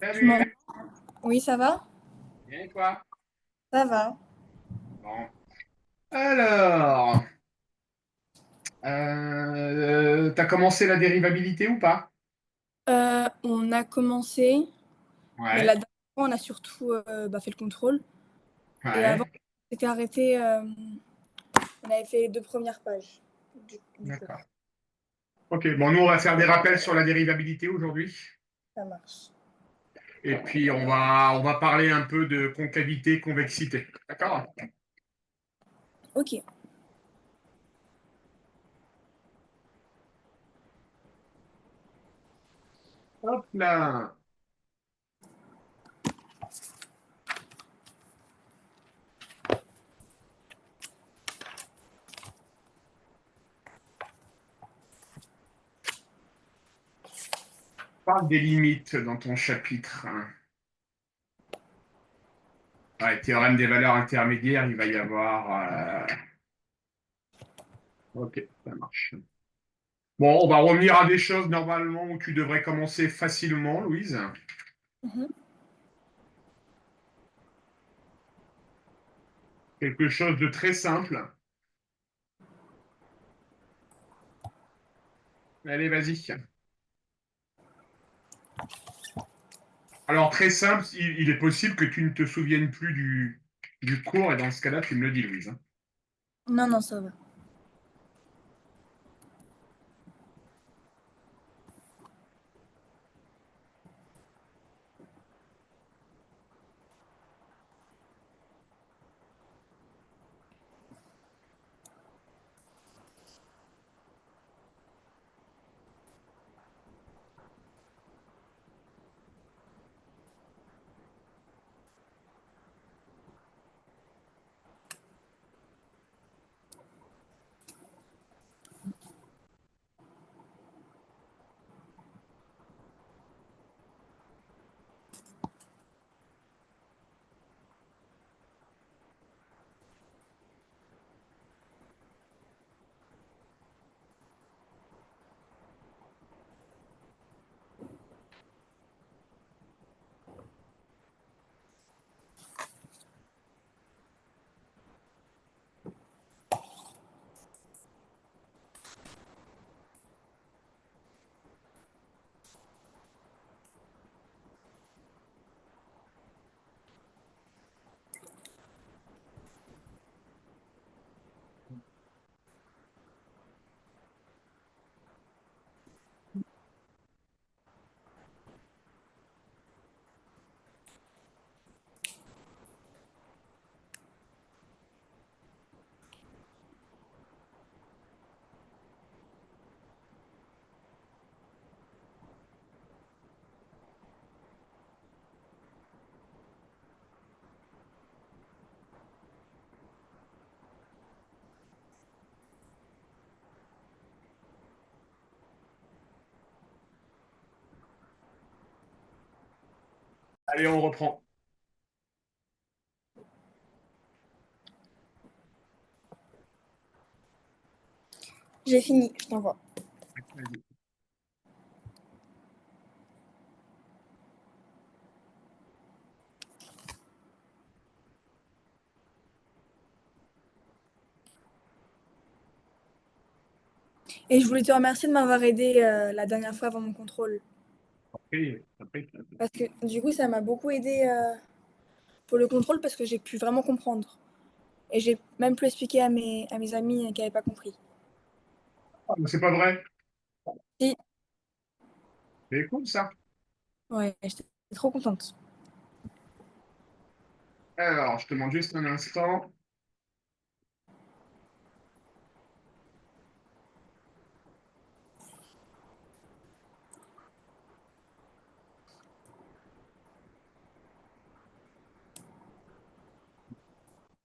Tu m'entends? Salut, Oui, ça va? bien et toi? Ça va. Bon. Alors, t'as commencé la dérivabilité ou pas? On a commencé, mais la Ouais, dernière fois, on a surtout fait le contrôle. Et avant, ouais, on s'était arrêté, on avait fait les deux premières pages du cours. d'accord. Ok, bon, nous, on va faire des rappels sur la dérivabilité aujourd'hui. Ça marche. Et puis, on va parler un peu de concavité, convexité. D'accord? Ok. Hop là. Parle des limites dans ton chapitre. Ouais, théorème des valeurs intermédiaires, il va y avoir. Ok, ça marche. Bon, on va revenir à des choses normalement où tu devrais commencer facilement, Louise. Mhm. Quelque chose de très simple. Allez, vas-y. Alors, très simple, il est possible que tu ne te souviennes plus du cours, et dans ce cas-là, tu me le dis, Louise. Non, non, ça va. Allez, on reprend. J'ai fini, je t'envoie. Vas-y. Et je voulais te remercier de m'avoir aidé la dernière fois avant mon contrôle. Après, après, Parce que du coup, ça m'a beaucoup aidé pour le contrôle parce que j'ai pu vraiment comprendre. Et j'ai même pu expliquer à mes amis qui n'avaient pas compris. c'est pas vrai. Si, C'est cool, ça. ouais, j'étais trop contente. Alors, je te demande juste un instant.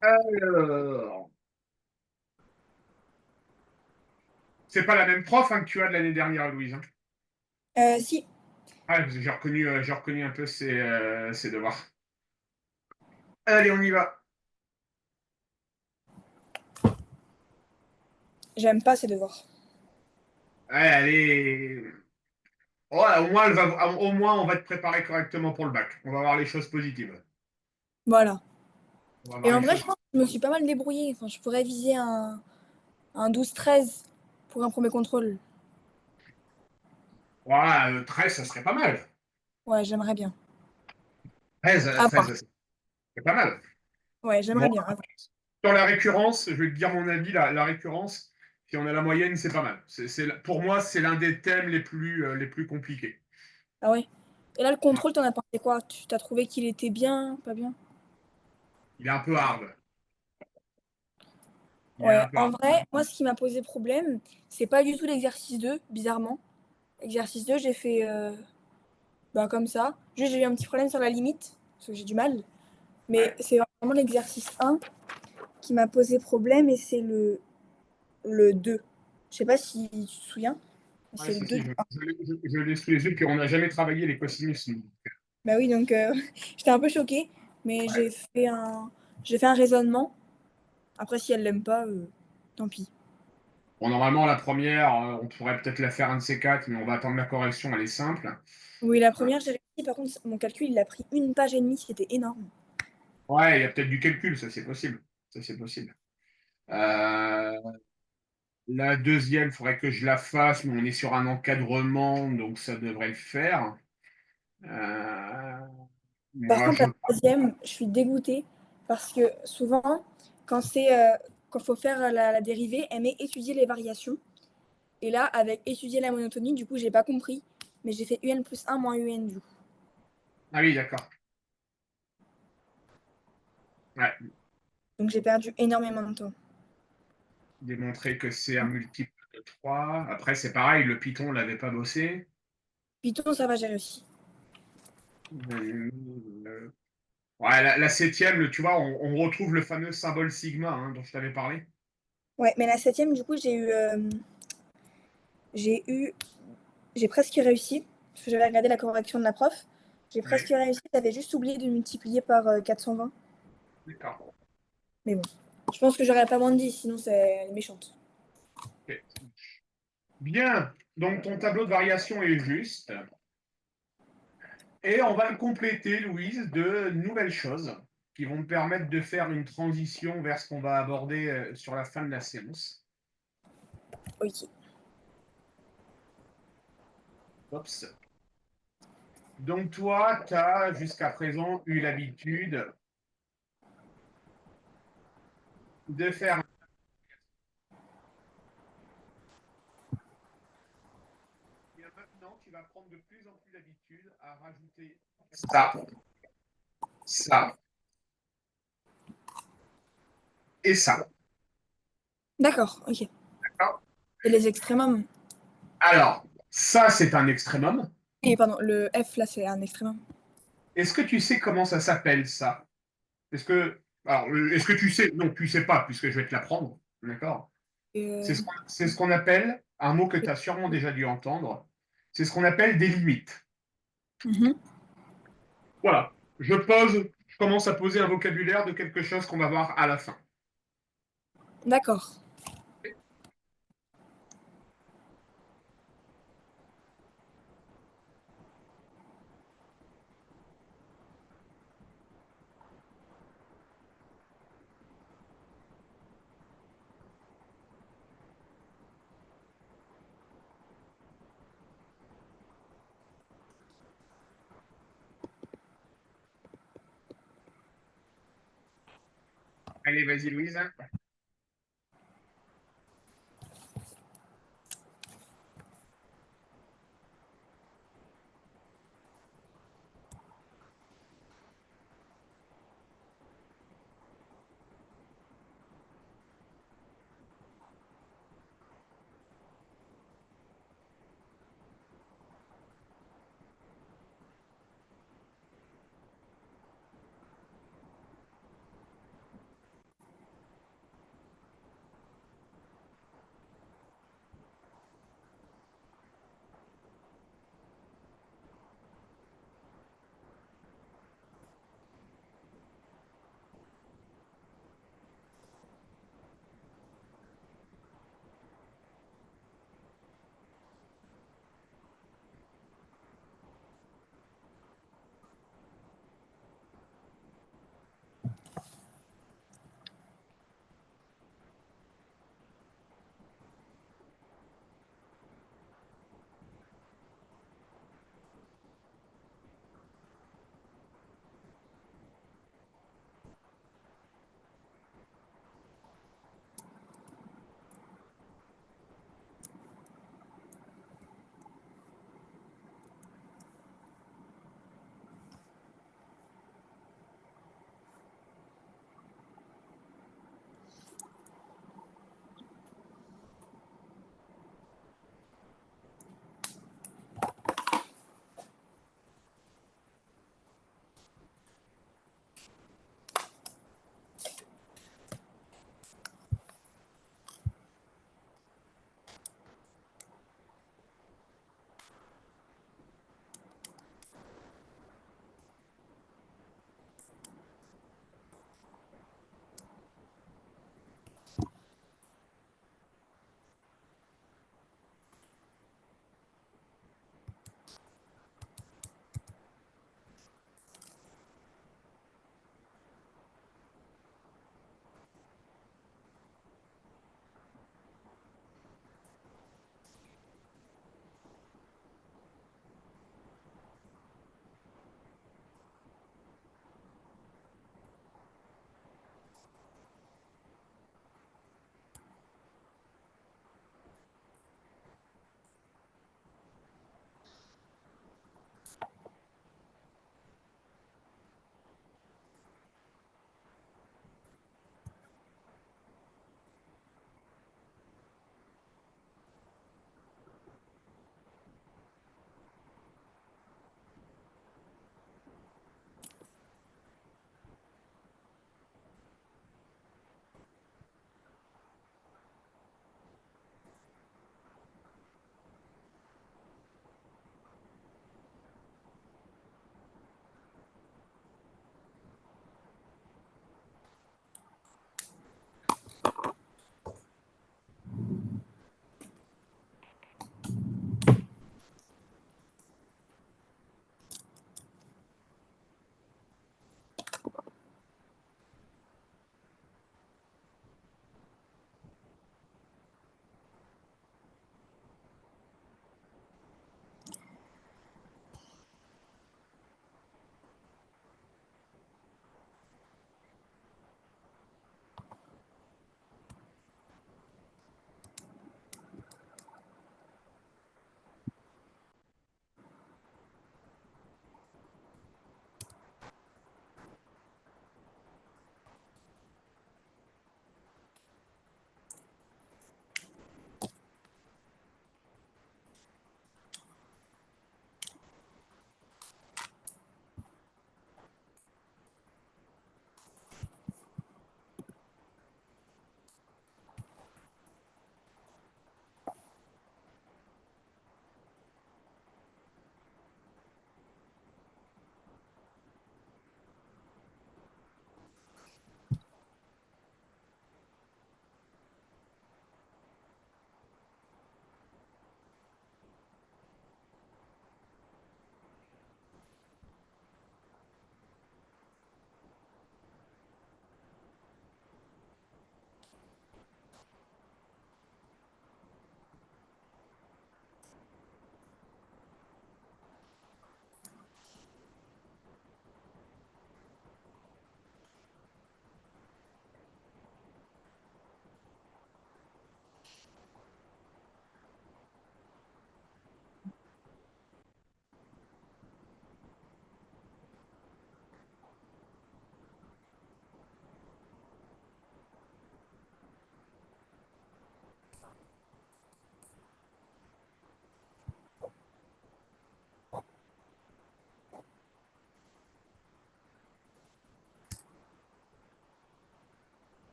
Alors, c'est pas la même prof hein, que tu as de l'année dernière, Louise. Hein. Si, Ah, parce que j'ai reconnu un peu ses devoirs. Allez, on y va. j'aime pas ces devoirs. Ouais, allez. Ouais, au moins, on va te préparer correctement pour le bac. On va voir les choses positives. Voilà. On va Et voir en les vrai, choses. je pense que je me suis pas mal débrouillée. Enfin, je pourrais viser un 12-13 pour un premier contrôle. Ouais, 13, ça serait pas mal. Ouais, j'aimerais bien. 13, À voir. 13, c'est pas mal. Ouais, Bon, j'aimerais bien. À voir. sur la récurrence, je vais te dire mon avis, la récurrence, si on a la moyenne, c'est pas mal. Pour moi, c'est l'un des thèmes les plus compliqués. Ah ouais. Et là, le Ouais. contrôle, t'en as pensé quoi? Tu t'as trouvé qu'il était bien, pas bien? Il est un peu hard. Il est Ouais, un peu en hard. vrai, moi, ce qui m'a posé problème, c'est pas du tout l'exercice 2, bizarrement. Exercice 2, j'ai fait bah, comme ça. Juste, j'ai eu un petit problème sur la limite, parce que j'ai du mal. Mais Ouais, c'est vraiment l'exercice 1 qui m'a posé problème et c'est le 2. Je sais pas si tu te souviens, mais ouais, c'est le si, 2 si, du 1. je l'ai sous les yeux, puis on n'a jamais travaillé les cosinus. Bah oui, donc j'étais un peu choquée, mais Ouais. j'ai fait un raisonnement. Après, si elle l'aime pas, tant pis. Bon, normalement, la première, on pourrait peut-être la faire un de ces quatre, mais on va attendre la correction, elle est simple. Oui, la Hein. première, j'ai réussi. Par contre, mon calcul, il a pris une page et demie, c'était énorme. Ouais, il y a peut-être du calcul, ça c'est possible. Ça c'est possible. Euh, la deuxième, il faudrait que je la fasse, mais on est sur un encadrement, donc ça devrait le faire. Euh, Par moi, contre, je... la troisième, je suis dégoûtée parce que souvent, quand c'est quand faut faire la dérivée, elle met étudier les variations. Et là, avec étudier la monotonie, du coup, j'ai pas compris. Mais j'ai fait UN plus un moins UN du coup. Ah oui, d'accord. Ouais, Donc j'ai perdu énormément de temps. démontrer que c'est un multiple de 3. Après, c'est pareil, le Python, on l'avait pas bossé. Python, ça va, j'ai réussi. Euh, ouais, la septième, tu vois, on retrouve le fameux symbole sigma hein, dont je t'avais parlé. Ouais, mais la septième, du coup, j'ai eu, j'ai presque réussi. Parce que j'avais regardé la correction de la prof. J'ai presque Ouais, réussi. J'avais juste oublié de multiplier par 420. d'accord. Mais bon, je pense que j'aurais pas moins de 10, sinon c'est méchante. Ok. Bien, donc ton tableau de variation est juste. Et on va le compléter, Louise, de nouvelles choses qui vont me permettre de faire une transition vers ce qu'on va aborder sur la fin de la séance. Ok. Oups. Donc toi, tu as jusqu'à présent eu l'habitude de faire... Et maintenant, tu vas prendre de plus en plus l'habitude à rajouter ça, ça et ça. D'accord, ok. Et les extrémums. Alors, ça, c'est un extrémum. Et pardon, le F là, c'est un extrémum. Est-ce que tu sais comment ça s'appelle, ça? Est-ce que tu sais? Non, tu sais pas, puisque je vais te l'apprendre. D'accord? Euh, C'est ce qu'on appelle, un mot que tu as sûrement déjà dû entendre, c'est ce qu'on appelle des limites. mhm. Voilà. Je commence à poser un vocabulaire de quelque chose qu'on va voir à la fin. D'accord. Allez, vas-y, Louise.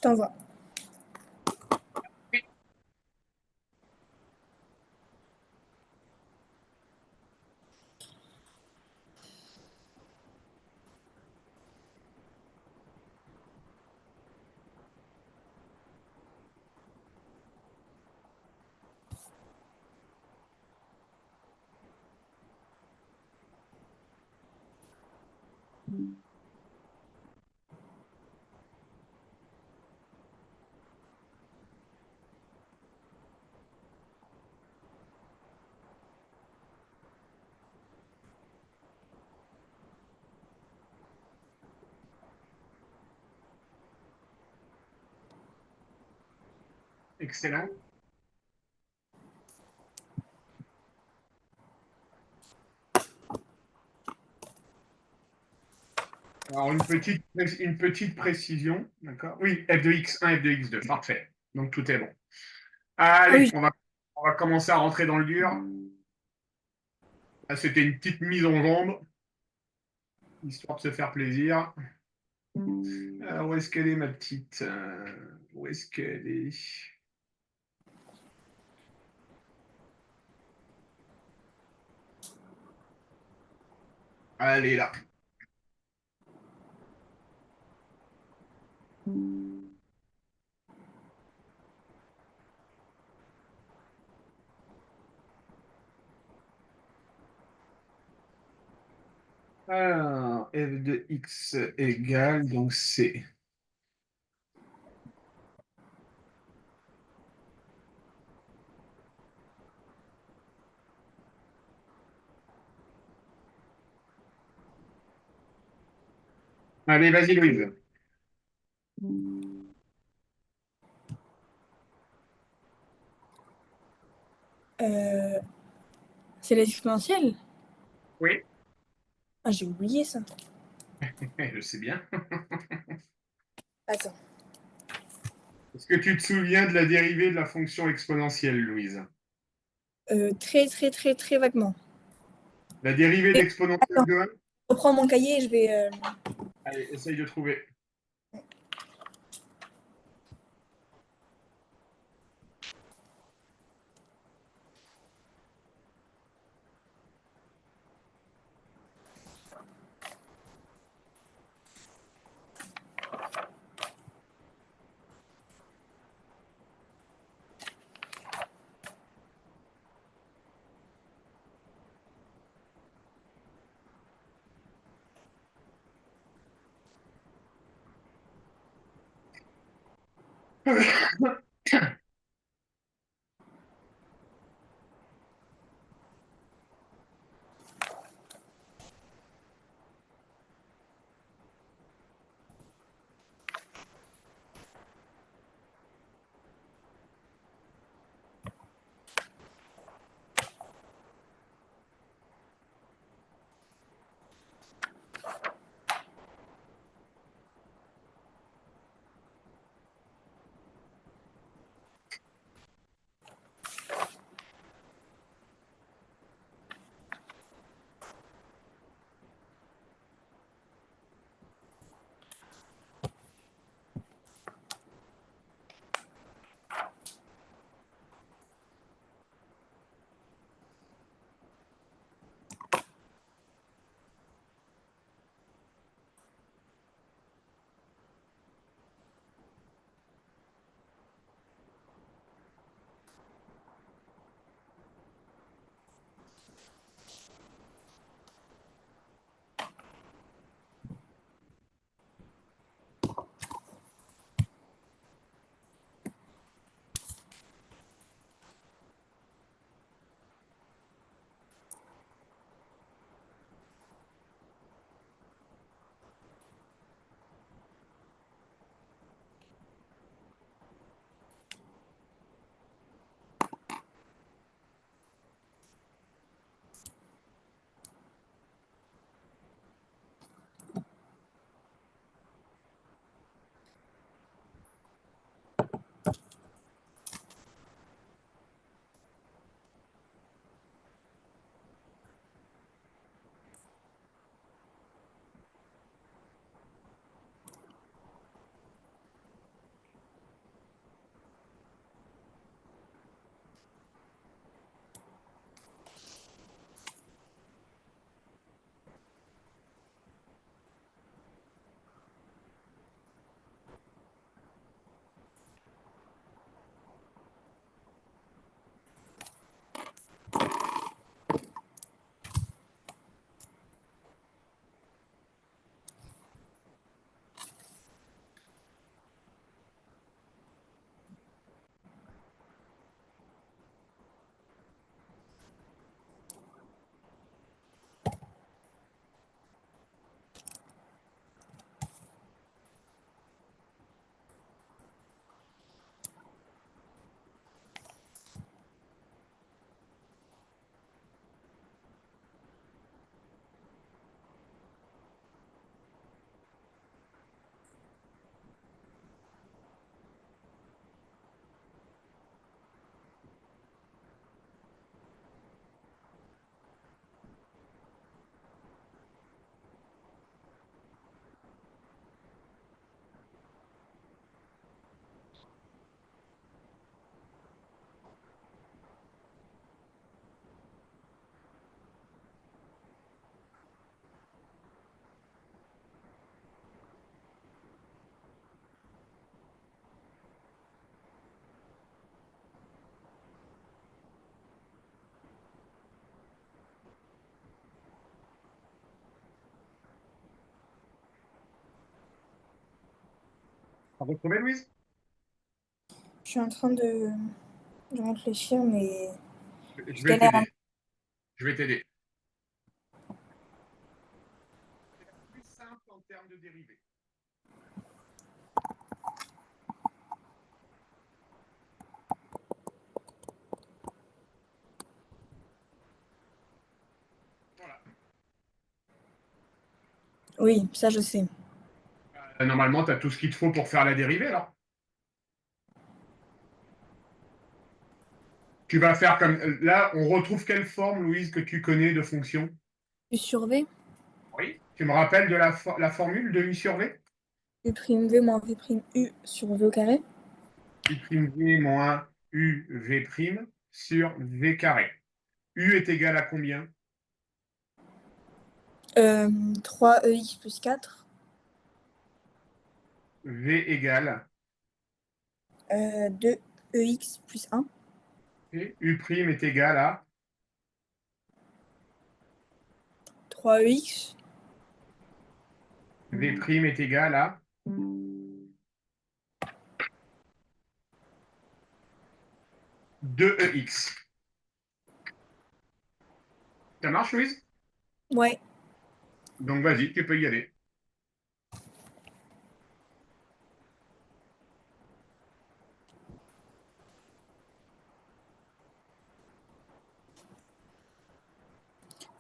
t'envoie. Excellent. Alors, une petite précision, d'accord? Oui, f de x1, f de x2, parfait. Donc, tout est bon. Ah Allez, oui, on va commencer à rentrer dans le dur. Là, c'était une petite mise en jambe, histoire de se faire plaisir. Alors, où est-ce qu'elle est, ma petite? Où est-ce qu'elle est? Elle est là. Alors, f de x égale, donc c'est... Allez, vas-y, Louise. euh, c'est les exponentielles. Oui, Ah, j'ai oublié ça. je sais bien. Attends. Est-ce que tu te souviens de la dérivée de la fonction exponentielle, Louise? Très, très, très, très vaguement. La dérivée de Et, l'exponentielle attends, de 1? je reprends mon cahier et je vais. Allez, essaye de trouver. T'as retrouvé, Louise? Je suis en train de réfléchir, mais Je je vais galère. t'aider. Je vais t'aider. C'est la plus simple en termes de dérivée. Voilà. Oui, ça je sais. Normalement, tu as tout ce qu'il te faut pour faire la dérivée, alors. Tu vas faire comme. Là, on retrouve quelle forme, Louise, que tu connais de fonction? U sur V, Oui. Tu me rappelles de la formule de U sur V? U' moins V' U sur V au carré. U' moins UV' sur V carré. U est égal à combien? 3EX plus 4. V égale. 2EX plus 1. Et U' est égal à. 3EX. V' est égal à. 2EX. Ça marche, Louise? Ouais. Donc vas-y, tu peux y aller.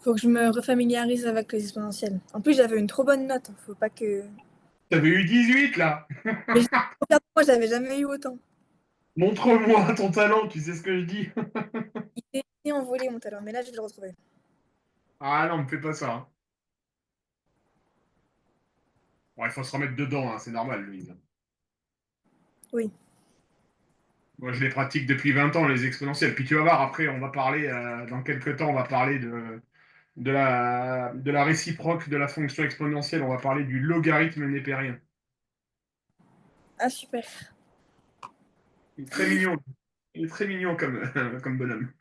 Faut que je me refamiliarise avec les exponentielles. En plus, j'avais une trop bonne note. Faut pas que. T'avais eu 18 là. Mais moi, j'avais jamais eu autant. Montre-moi ton talent, tu sais ce que je dis. Il s'est envolé mon talent, mais là, je vais le retrouver. Ah non, me fais pas ça, hein. Bon, il faut se remettre dedans, hein, c'est normal, Louise. Oui. Moi, je les pratique depuis 20 ans, les exponentielles. Puis tu vas voir, après, on va parler, dans quelques temps, on va parler de la réciproque de la fonction exponentielle. On va parler du logarithme népérien. Ah, super. Il est très mignon. Il est très mignon comme, comme bonhomme.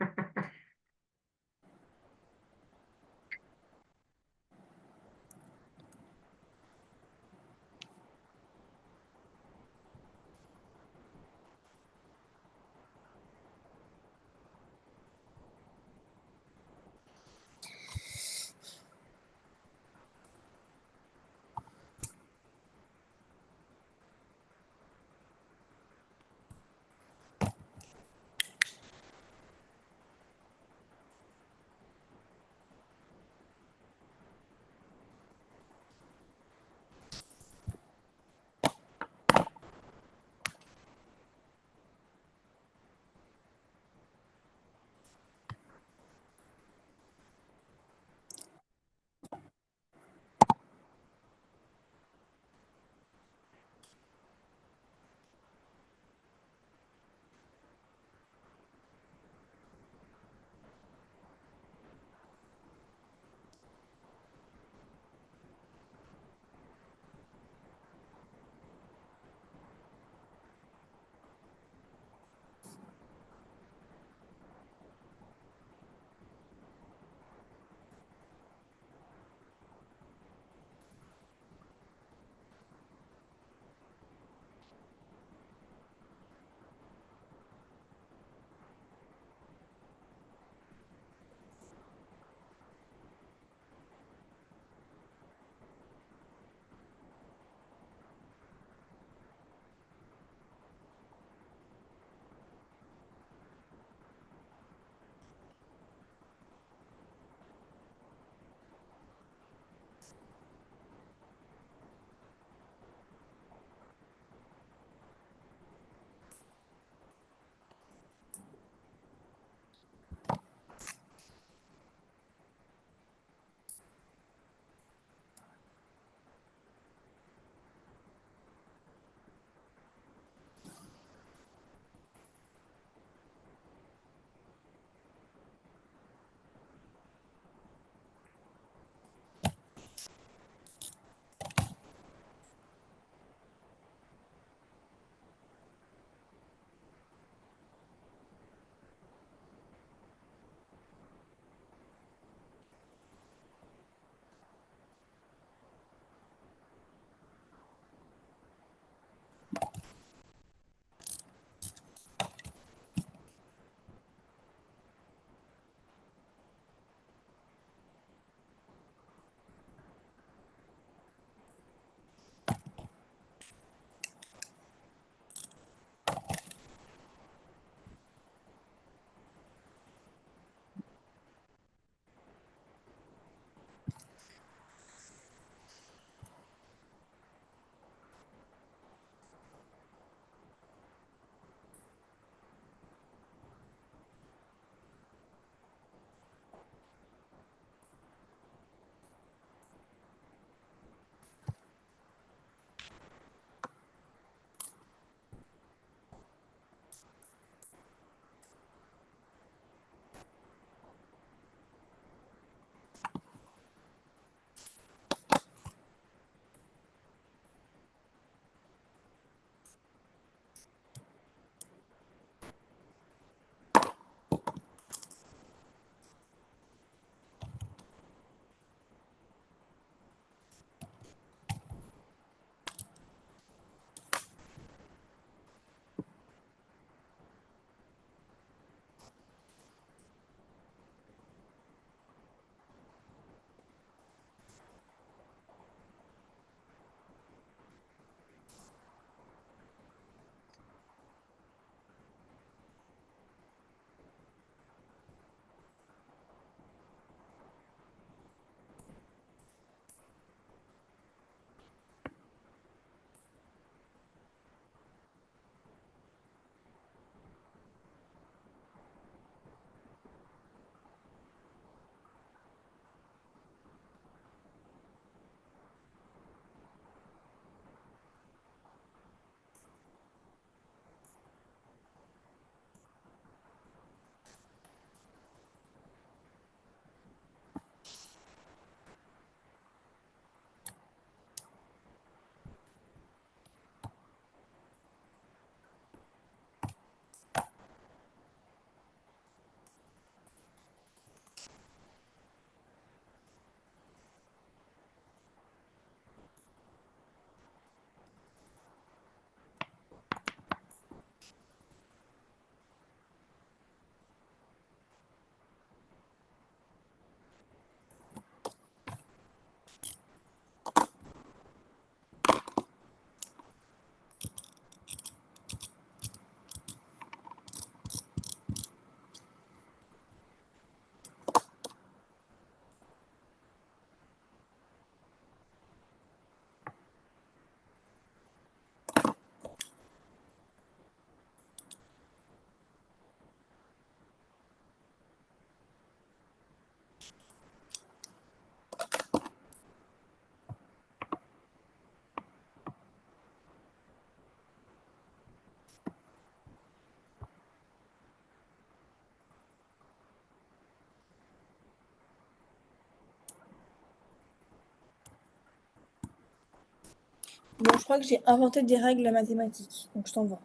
Bon, je crois que j'ai inventé des règles mathématiques, donc je t'envoie.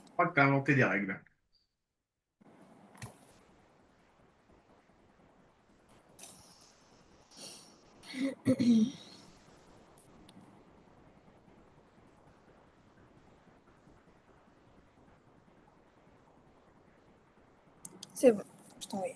Je crois que tu as inventé des règles. C'est bon, je t'envoie.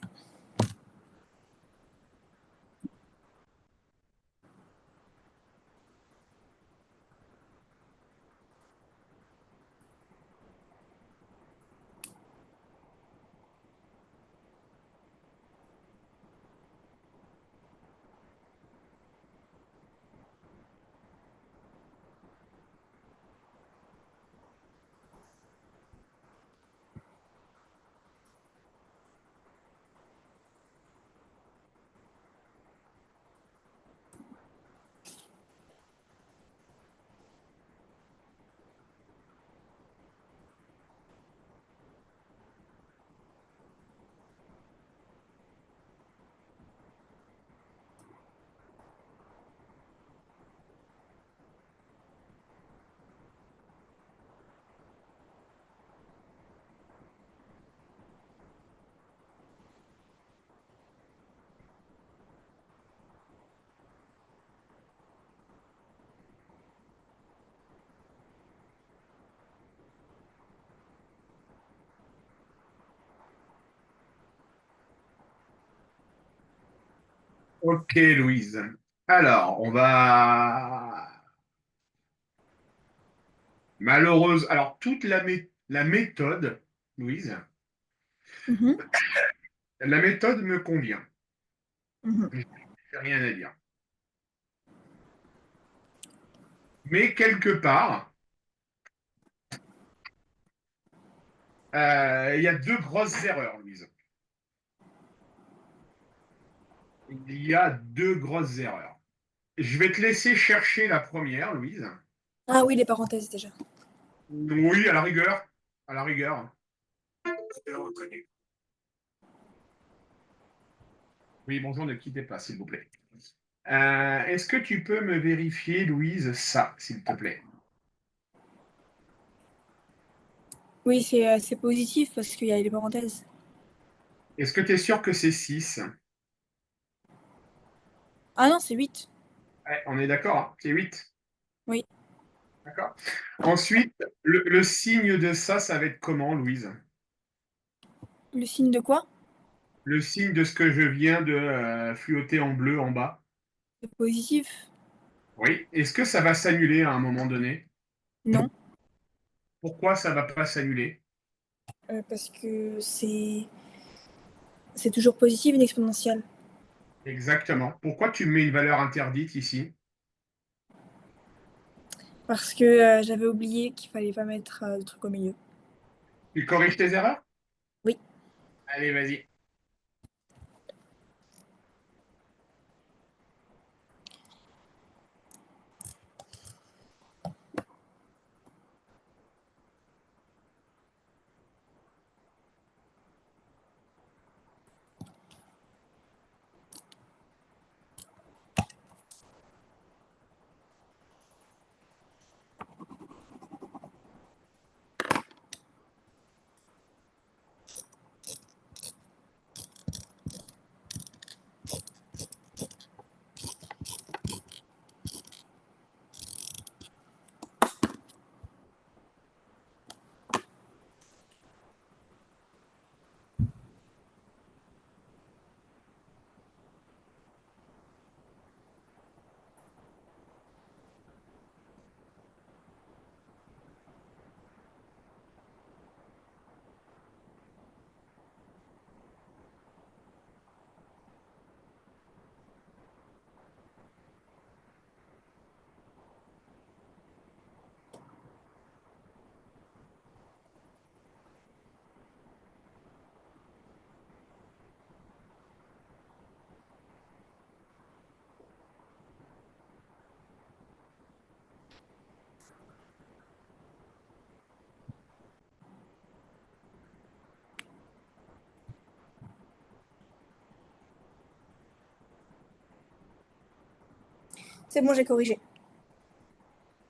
Ok, Louise. Alors, on va. Malheureuse. Alors, toute la méthode, Louise, Mhm, la méthode me convient. mhm. Je n'ai rien à dire. Mais quelque part, il y a deux grosses erreurs, Louise. Il y a deux grosses erreurs. Je vais te laisser chercher la première, Louise. Ah oui, les parenthèses déjà. Oui, à la rigueur. À la rigueur. Je le reconnais. Oui, bonjour, ne quittez pas, s'il vous plaît. Est-ce que tu peux me vérifier, Louise, ça, s'il te plaît? Oui, c'est positif parce qu'il y a les parenthèses. Est-ce que tu es sûr que c'est 6? Ah non, c'est 8. Ouais, on est d'accord, hein, c'est 8. Oui. D'accord. Ensuite, le signe de ça, ça va être comment, Louise? Le signe de quoi? Le signe de ce que je viens de fluoter en bleu en bas. C'est positif. Oui. Est-ce que ça va s'annuler à un moment donné? Non, Pourquoi ça ne va pas s'annuler? parce que c'est toujours positif une exponentielle. Exactement. Pourquoi tu mets une valeur interdite ici? Parce que j'avais oublié qu'il fallait pas mettre de truc au milieu. Tu corriges tes erreurs? Oui. Allez, vas-y. C'est bon, j'ai corrigé.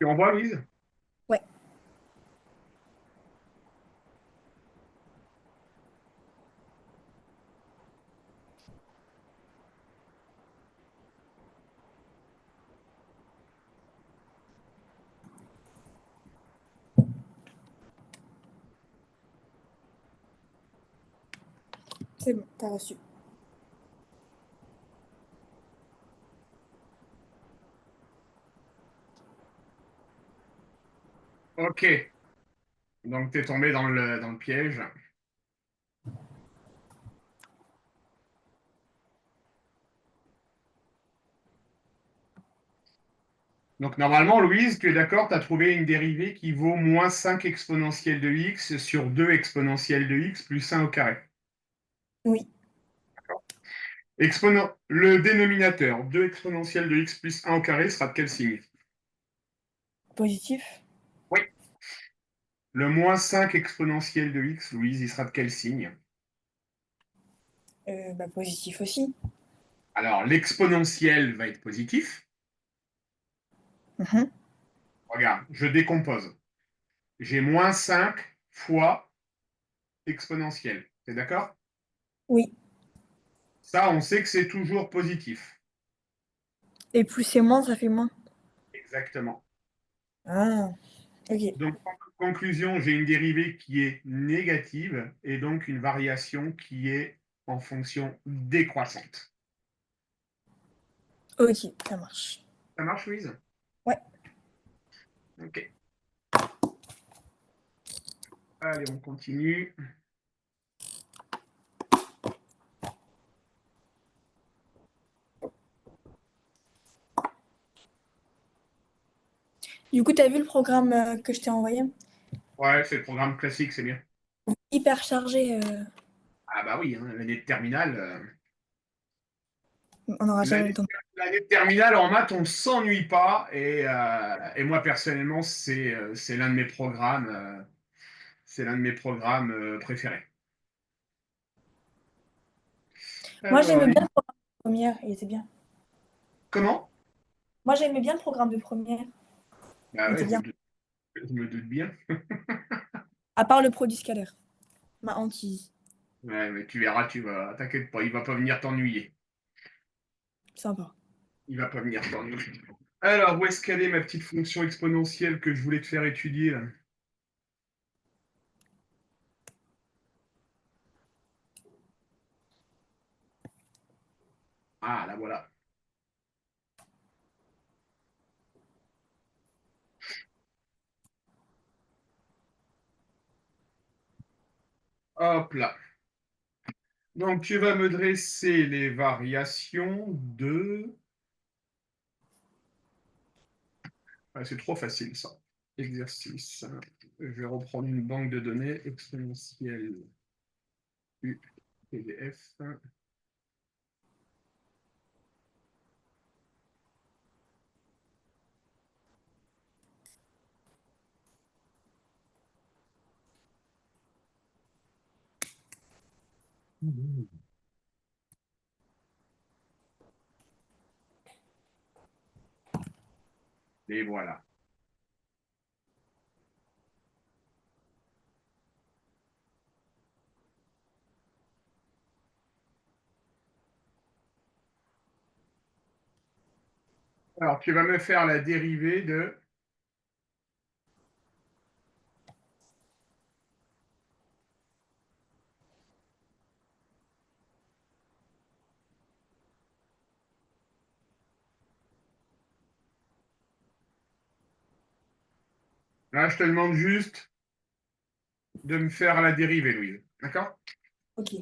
Tu envoies, Louise? Ouais, c'est bon, t'as reçu. Ok. Donc, tu es tombé dans le piège. Donc, normalement, Louise, tu es d'accord, tu as trouvé une dérivée qui vaut moins 5 exponentielle de x sur 2 exponentielle de x plus 1 au carré. Oui, Le dénominateur, 2 exponentielle de x plus 1 au carré, sera de quel signe? positif. Oui. Le moins 5 exponentielle de x, Louise, il sera de quel signe? Bah, positif aussi. Alors, l'exponentielle va être positif. Mhm. Regarde, je décompose. J'ai moins 5 fois exponentielle. T'es d'accord? Oui. Ça, on sait que c'est toujours positif. Et plus c'est moins, ça fait moins. Exactement. Ah, ok. Donc, en conclusion, j'ai une dérivée qui est négative et donc une variation qui est en fonction décroissante. Ok, ça marche. Ça marche, Louise? Ouais. Ok. Allez, on continue. Du coup, t'as vu le programme que je t'ai envoyé? Ouais, c'est le programme classique, c'est bien. Hyper chargé. Ah bah oui, hein, l'année de terminale. On n'aura jamais L'année le temps. l'année de terminale en maths, on ne s'ennuie pas. Et moi, personnellement, c'est l'un de mes programmes, préférés. Moi, Alors, j'aimais bien le programme de première, il était bien. comment? Moi, j'aimais bien le programme de première, Bah il ouais, était bien. je me doute bien. À part le produit scalaire, ma hantise. Ouais, mais tu verras, t'inquiète pas, il va pas venir t'ennuyer. Sympa. Il va pas venir t'ennuyer. Alors, où est-ce qu'elle est, ma petite fonction exponentielle que je voulais te faire étudier là? Ah, là voilà. Hop là. Donc, tu vas me dresser les variations de... Ah, c'est trop facile, ça. Exercice. Je vais reprendre une banque de données exponentielle U PDF. Et voilà. Alors, tu vas me faire la dérivée de... Là, je te demande juste de me faire la dérivée, Louise. D'accord? Ok.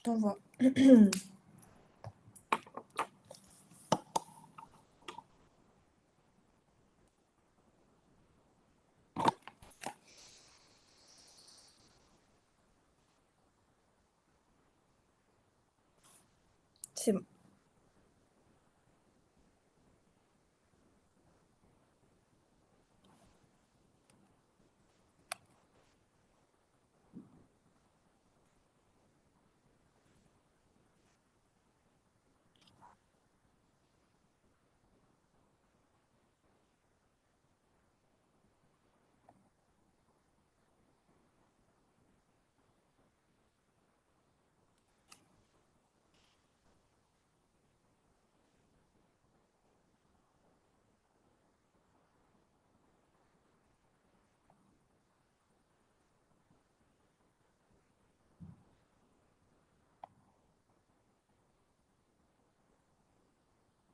t'envoie. C'est bon.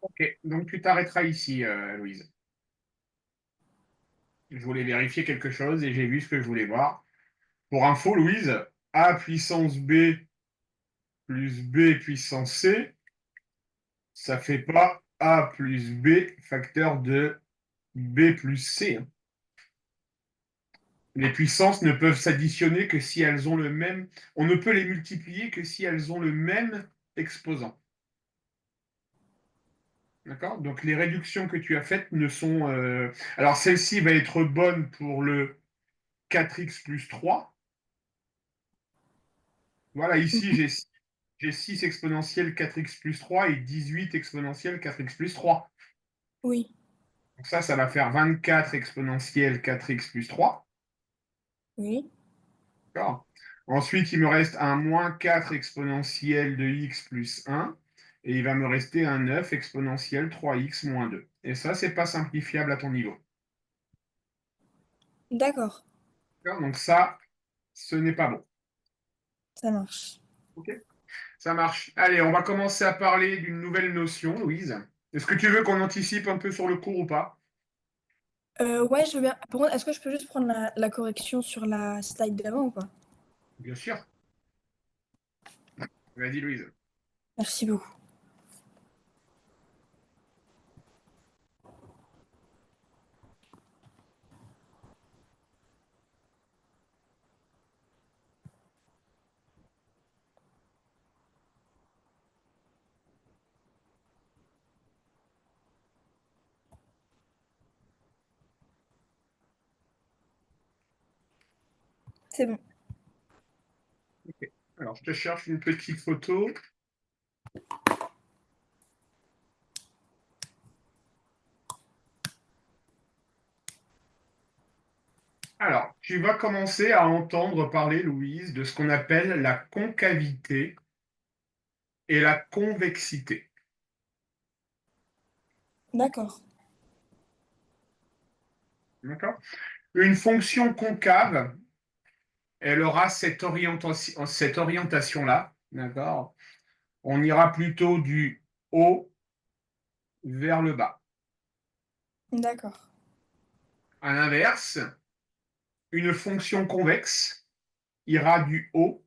Ok, donc tu t'arrêteras ici, Louise. Je voulais vérifier quelque chose et j'ai vu ce que je voulais voir. Pour info, Louise, a puissance b plus b puissance c, ça fait pas a plus b facteur de b plus c. Les puissances ne peuvent s'additionner que si elles ont le même. On ne peut les multiplier que si elles ont le même exposant. D'accord? Donc les réductions que tu as faites ne sont. Alors celle-ci va être bonne pour le 4x plus 3. Voilà, ici j'ai 6 exponentielles 4x plus 3 et 18 exponentielles 4x plus 3. Oui, Donc ça va faire 24 exponentielles 4x plus 3. oui. D'accord. Ensuite, il me reste un moins 4 exponentielle de x plus 1. Et il va me rester un 9 exponentielle 3x moins 2. Et ça, c'est pas simplifiable à ton niveau. D'accord, D'accord. Donc ça, ce n'est pas bon. ça marche. Ok. Ça marche. Allez, on va commencer à parler d'une nouvelle notion, Louise. Est-ce que tu veux qu'on anticipe un peu sur le cours ou pas? Ouais, je veux bien. Par contre, est-ce que je peux juste prendre la correction sur la slide d'avant ou pas? Bien sûr. Vas-y, Louise. Merci beaucoup. C'est bon. Ok. Alors, je te cherche une petite photo. Alors, tu vas commencer à entendre parler, Louise, de ce qu'on appelle la concavité et la convexité. D'accord. D'accord? Une fonction concave, elle aura cette orientation-là. D'accord? On ira plutôt du haut vers le bas. D'accord. À l'inverse, une fonction convexe ira du haut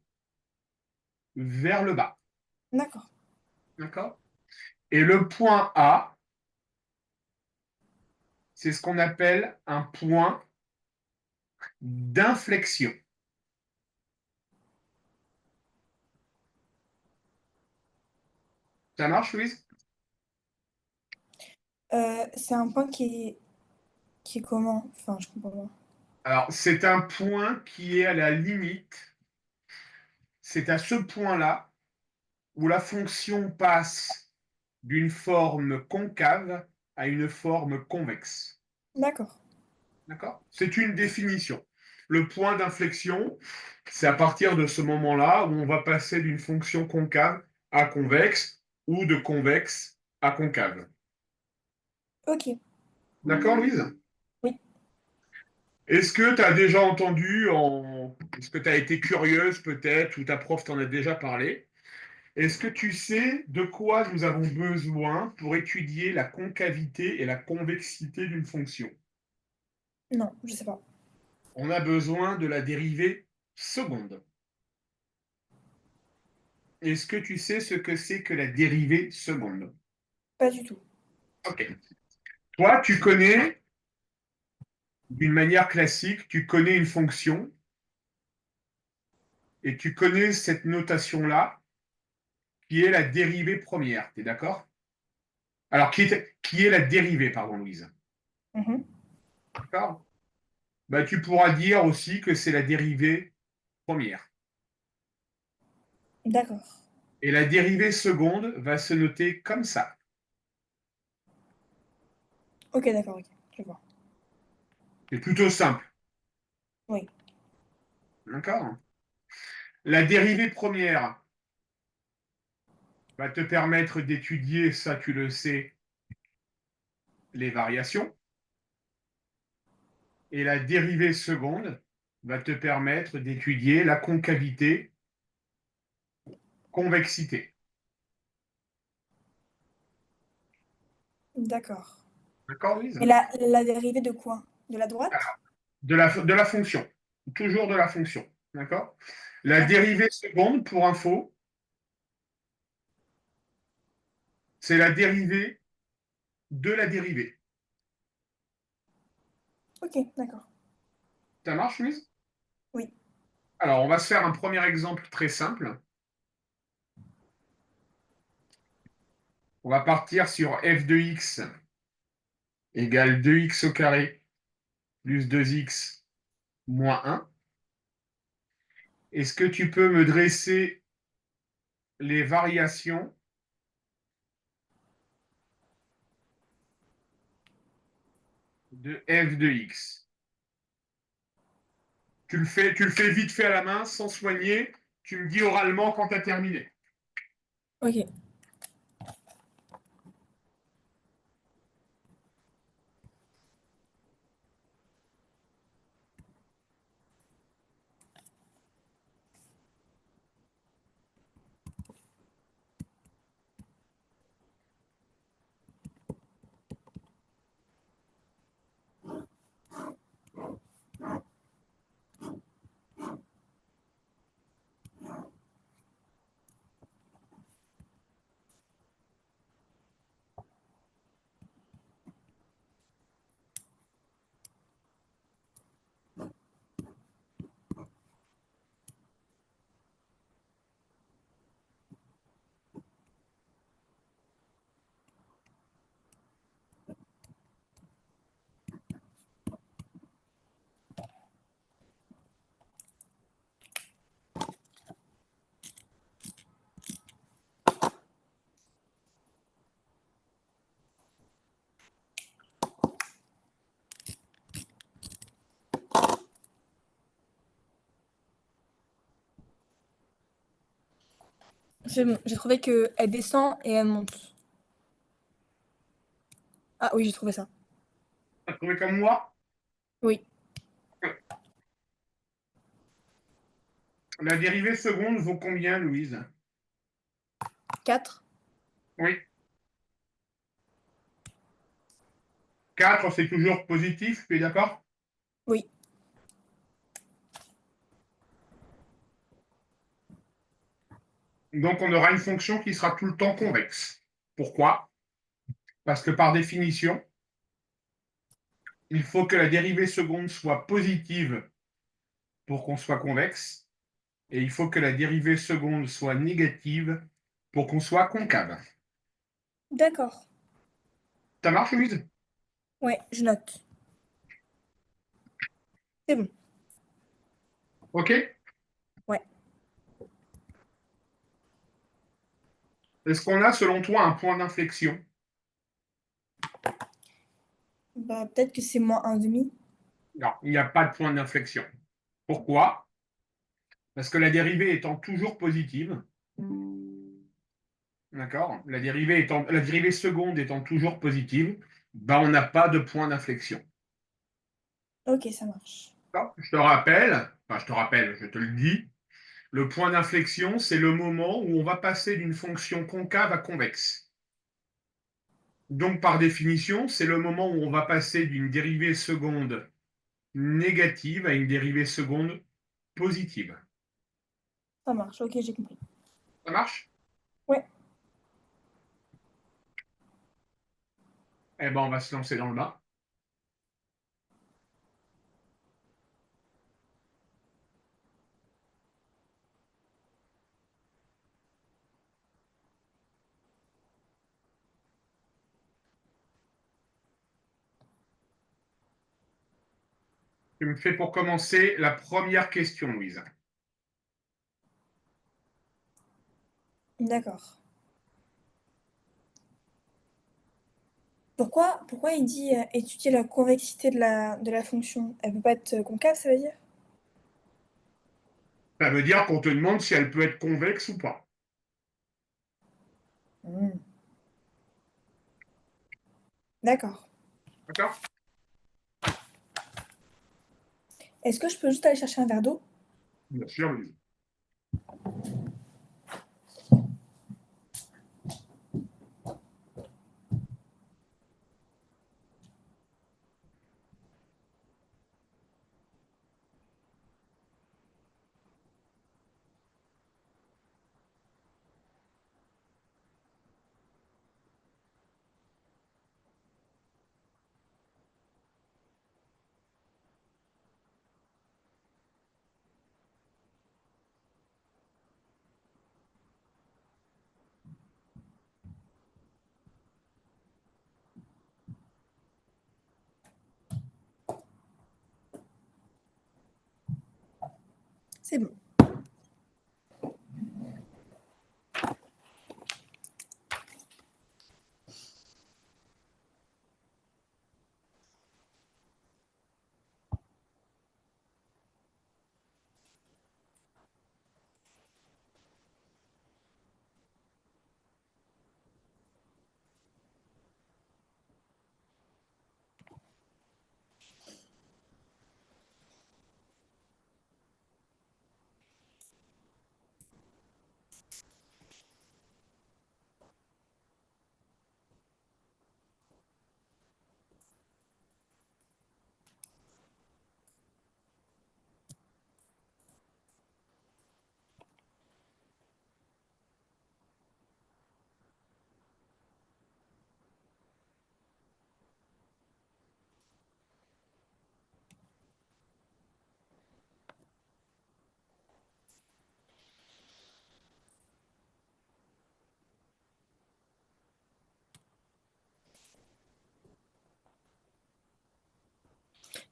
vers le bas. D'accord. D'accord? Et le point A, c'est ce qu'on appelle un point d'inflexion. Ça marche, Louise? C'est un point qui est comment? Enfin, je comprends pas. Alors, c'est un point qui est à la limite. C'est à ce point-là où la fonction passe d'une forme concave à une forme convexe. D'accord. D'accord? C'est une définition. Le point d'inflexion, c'est à partir de ce moment-là où on va passer d'une fonction concave à convexe ou de convexe à concave. Ok. D'accord, Louise? Oui. Est-ce que tu as déjà entendu, est-ce que tu as été curieuse peut-être, ou ta prof t'en a déjà parlé? Est-ce que tu sais de quoi nous avons besoin pour étudier la concavité et la convexité d'une fonction? Non, je sais pas. On a besoin de la dérivée seconde. est-ce que tu sais ce que c'est que la dérivée seconde? Pas du tout. Ok. Toi, tu connais, d'une manière classique, tu connais une fonction et tu connais cette notation-là qui est la dérivée première. Tu es d'accord? Alors, qui est la dérivée, pardon, Louise. Mhm. D'accord? Bah, tu pourras dire aussi que c'est la dérivée première. D'accord. Et la dérivée seconde va se noter comme ça. Ok, d'accord, ok. Je vois. C'est plutôt simple. Oui. D'accord? La dérivée première va te permettre d'étudier, ça tu le sais, les variations. Et la dérivée seconde va te permettre d'étudier la concavité, convexité. D'accord. D'accord, Louise? Et la dérivée de quoi? De la droite? De la fonction. Toujours de la fonction. D'accord? La D'accord. dérivée seconde, pour info, c'est la dérivée de la dérivée. Ok, d'accord. Ça marche, Louise? Oui. Alors, on va se faire un premier exemple très simple. On va partir sur f de x égale 2x au carré plus 2x moins 1. Est-ce que tu peux me dresser les variations de f de x? Tu le fais vite fait à la main, sans soigner. Tu me dis oralement quand tu as terminé. Ok. C'est bon. J'ai trouvé qu'elle descend et elle monte. Ah oui, j'ai trouvé ça. Tu as trouvé comme moi? Oui. La dérivée seconde vaut combien, Louise? 4. Oui. 4, c'est toujours positif, tu es d'accord? Oui. Donc, on aura une fonction qui sera tout le temps convexe. Pourquoi? Parce que par définition, il faut que la dérivée seconde soit positive pour qu'on soit convexe, et il faut que la dérivée seconde soit négative pour qu'on soit concave. D'accord. Ça marche, Louise? Ouais, je note. C'est bon. OK? Ouais. Est-ce qu'on a, selon toi, un point d'inflexion? Bah, peut-être que c'est moins 1,5. Non, il n'y a pas de point d'inflexion. Pourquoi? Parce que la dérivée étant toujours positive, d'accord? La dérivée seconde étant toujours positive, bah, on n'a pas de point d'inflexion. Ok, ça marche. Je te rappelle, enfin je te rappelle, je te le dis, le point d'inflexion, c'est le moment où on va passer d'une fonction concave à convexe. Donc par définition, c'est le moment où on va passer d'une dérivée seconde négative à une dérivée seconde positive. Ça marche. Ok, j'ai compris. Ça marche? Ouais, Eh ben, on va se lancer dans le bain. Tu me fais pour commencer la première question, Louise. d'accord. Pourquoi il dit étudier la convexité de la fonction? Elle peut pas être concave, ça veut dire? Ça veut dire qu'on te demande si elle peut être convexe ou pas. Hmm. D'accord. D'accord? Est-ce que je peux juste aller chercher un verre d'eau? Bien sûr, Louise. C'est bon.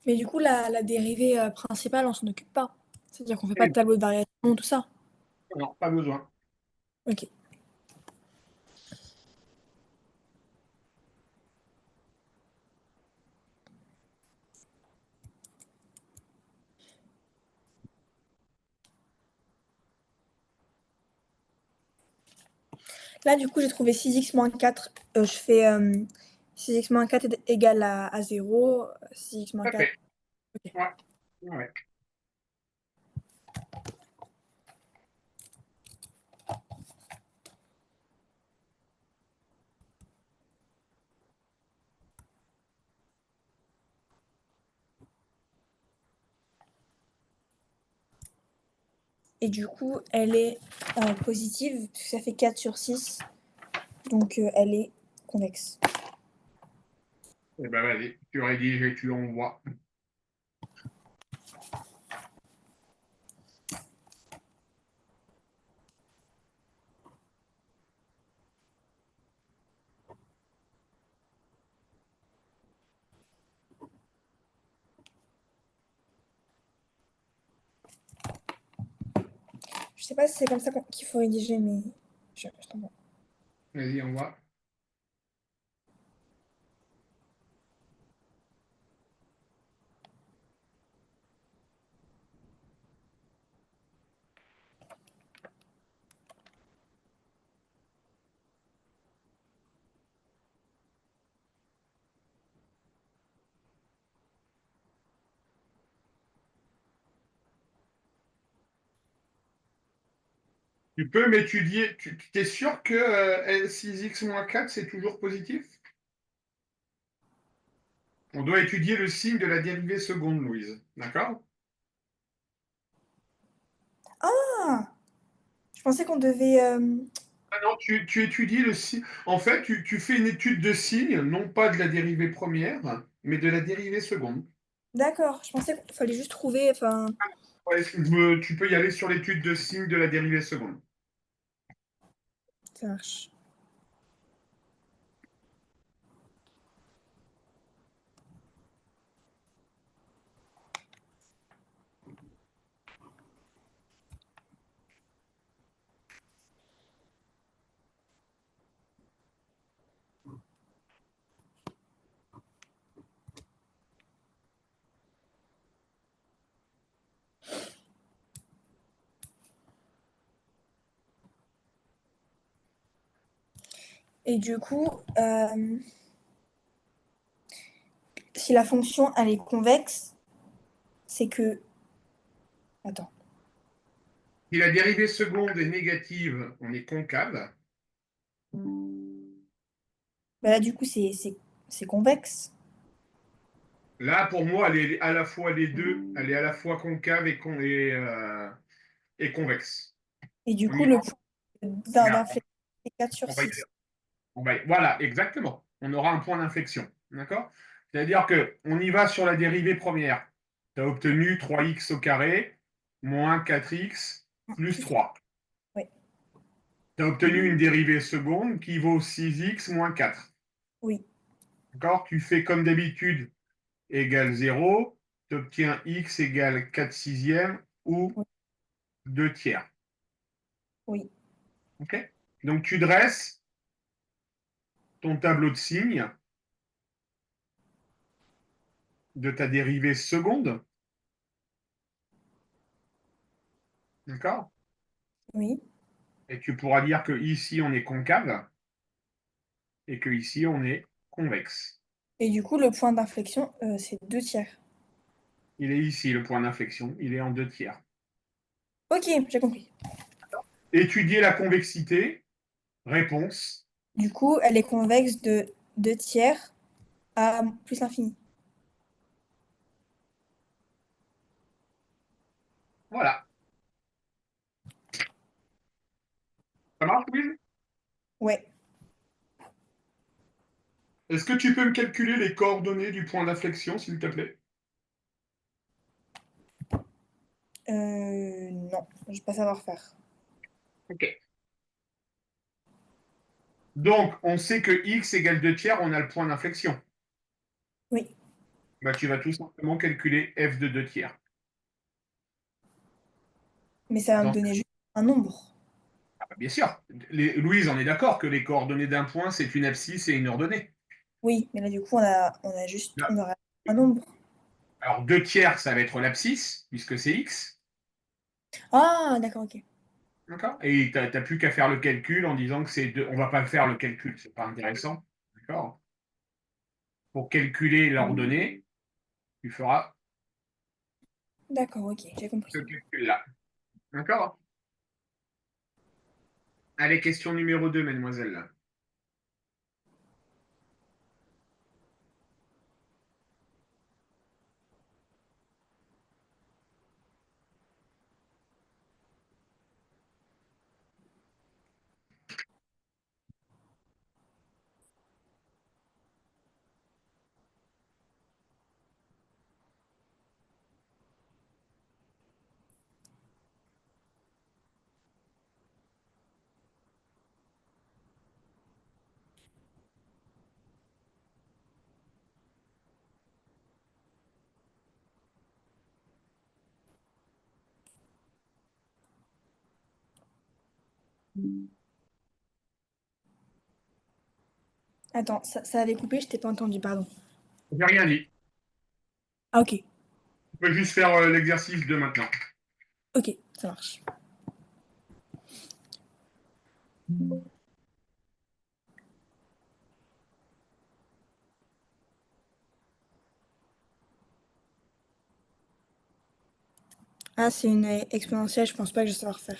Mais du coup, la dérivée principale, on s'en occupe pas. C'est-à-dire qu'on fait pas Eh de tableau de variation, tout ça. non, pas besoin. Ok. Là, du coup, j'ai trouvé 6x moins 4. Je fais 6x moins 4 est égal à 0. 6x moins Tout à 4. fait. Ok. Ouais. Ouais. Et du coup, elle est positive, puisque ça fait 4 sur 6. Donc, elle est convexe. Eh ben, vas-y, tu rédiges et tu envoies. Je sais pas si c'est comme ça qu'il faut rédiger, mais je t'envoie. Vas-y, envoie. Tu peux m'étudier. Tu es sûr que 6x moins 4, c'est toujours positif? On doit étudier le signe de la dérivée seconde, Louise. D'accord? Ah! Je pensais qu'on devait. Ah non, tu étudies le signe. En fait, tu fais une étude de signe, non pas de la dérivée première, mais de la dérivée seconde. D'accord, je pensais qu'il fallait juste trouver. Enfin, Ouais, tu peux y aller sur l'étude de signe de la dérivée seconde. ça marche. Et du coup, si la fonction elle est convexe, c'est que. Attends. Si la dérivée seconde est négative, on est concave. Bah là, du coup, c'est convexe. Là, pour moi, elle est à la fois les deux. Elle est à la fois concave et convexe. Et du On coup, y le va, point on y va, d'inflexion, c'est 4 sur on va y aller. 6. Voilà, exactement. On aura un point d'inflexion. D'accord. C'est-à-dire qu'on y va sur la dérivée première. Tu as obtenu 3x au carré moins 4x plus Plus 3. ouais. Tu as obtenu une dérivée seconde qui vaut 6x moins 4. Oui, D'accord. Tu fais comme d'habitude égale 0. Tu obtiens x égale 4 sixièmes ou oui, 2 tiers. oui, OK. Donc tu dresses ton tableau de signes de ta dérivée seconde. D'accord. oui. Et tu pourras dire que ici on est concave et que ici on est convexe. Et du coup, le point d'inflexion, c'est 2 tiers. Il est ici le point d'inflexion, il est en 2 tiers. Ok, j'ai compris. Étudier la convexité, réponse. Du coup, elle est convexe de 2 tiers à plus l'infini. Voilà. Ça marche, oui. Ouais. Est-ce que tu peux me calculer les coordonnées du point d'inflexion, s'il te plaît? Non, je vais pas savoir faire. OK. Donc, on sait que x égale 2 tiers, on a le point d'inflexion. Oui, Bah, tu vas tout simplement calculer f de 2 tiers. mais ça va me Dans... donner juste un nombre. Ah, bah, bien sûr. Louise, on est d'accord que les coordonnées d'un point, c'est une abscisse et une ordonnée. Oui, mais là, du coup, Là. on aura un nombre. Alors, 2 tiers, ça va être l'abscisse, puisque c'est x. Ah, d'accord, ok. D'accord. Et tu n'as plus qu'à faire le calcul en disant que c'est deux. On ne va pas faire le calcul, c'est pas intéressant. D'accord. Pour calculer l'ordonnée, tu feras D'accord, ok, j'ai ce compris. calcul-là. D'accord. Allez, question numéro 2, mademoiselle. Attends, ça avait coupé, je t'ai pas entendu, pardon. J'ai rien dit. Ah, ok, On peut juste faire l'exercice de maintenant. ok, ça marche. Ah, c'est une exponentielle, je pense pas que je vais savoir faire.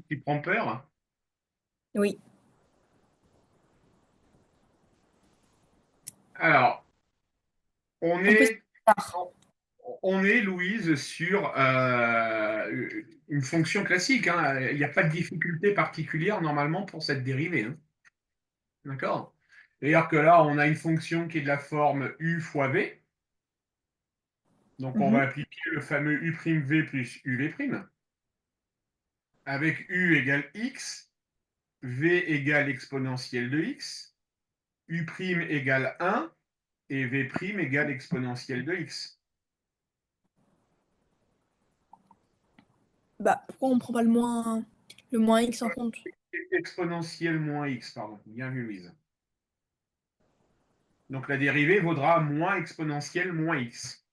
Tu prends peur. Oui. Alors, on En plus, est, c'est tard. on est, Louise, sur une fonction classique, hein. Il n'y a pas de difficulté particulière normalement pour cette dérivée, hein. D'accord? C'est-à-dire que là, on a une fonction qui est de la forme u fois v. Donc, on va Mhm. appliquer le fameux u'v plus uv', avec u égale x, v égale exponentielle de x, u' égale 1 et v' égale exponentielle de x. Bah, pourquoi on prend pas le moins x en compte? Exponentielle moins x, pardon. Bien vu, Louise. Donc, la dérivée vaudra moins exponentielle moins x.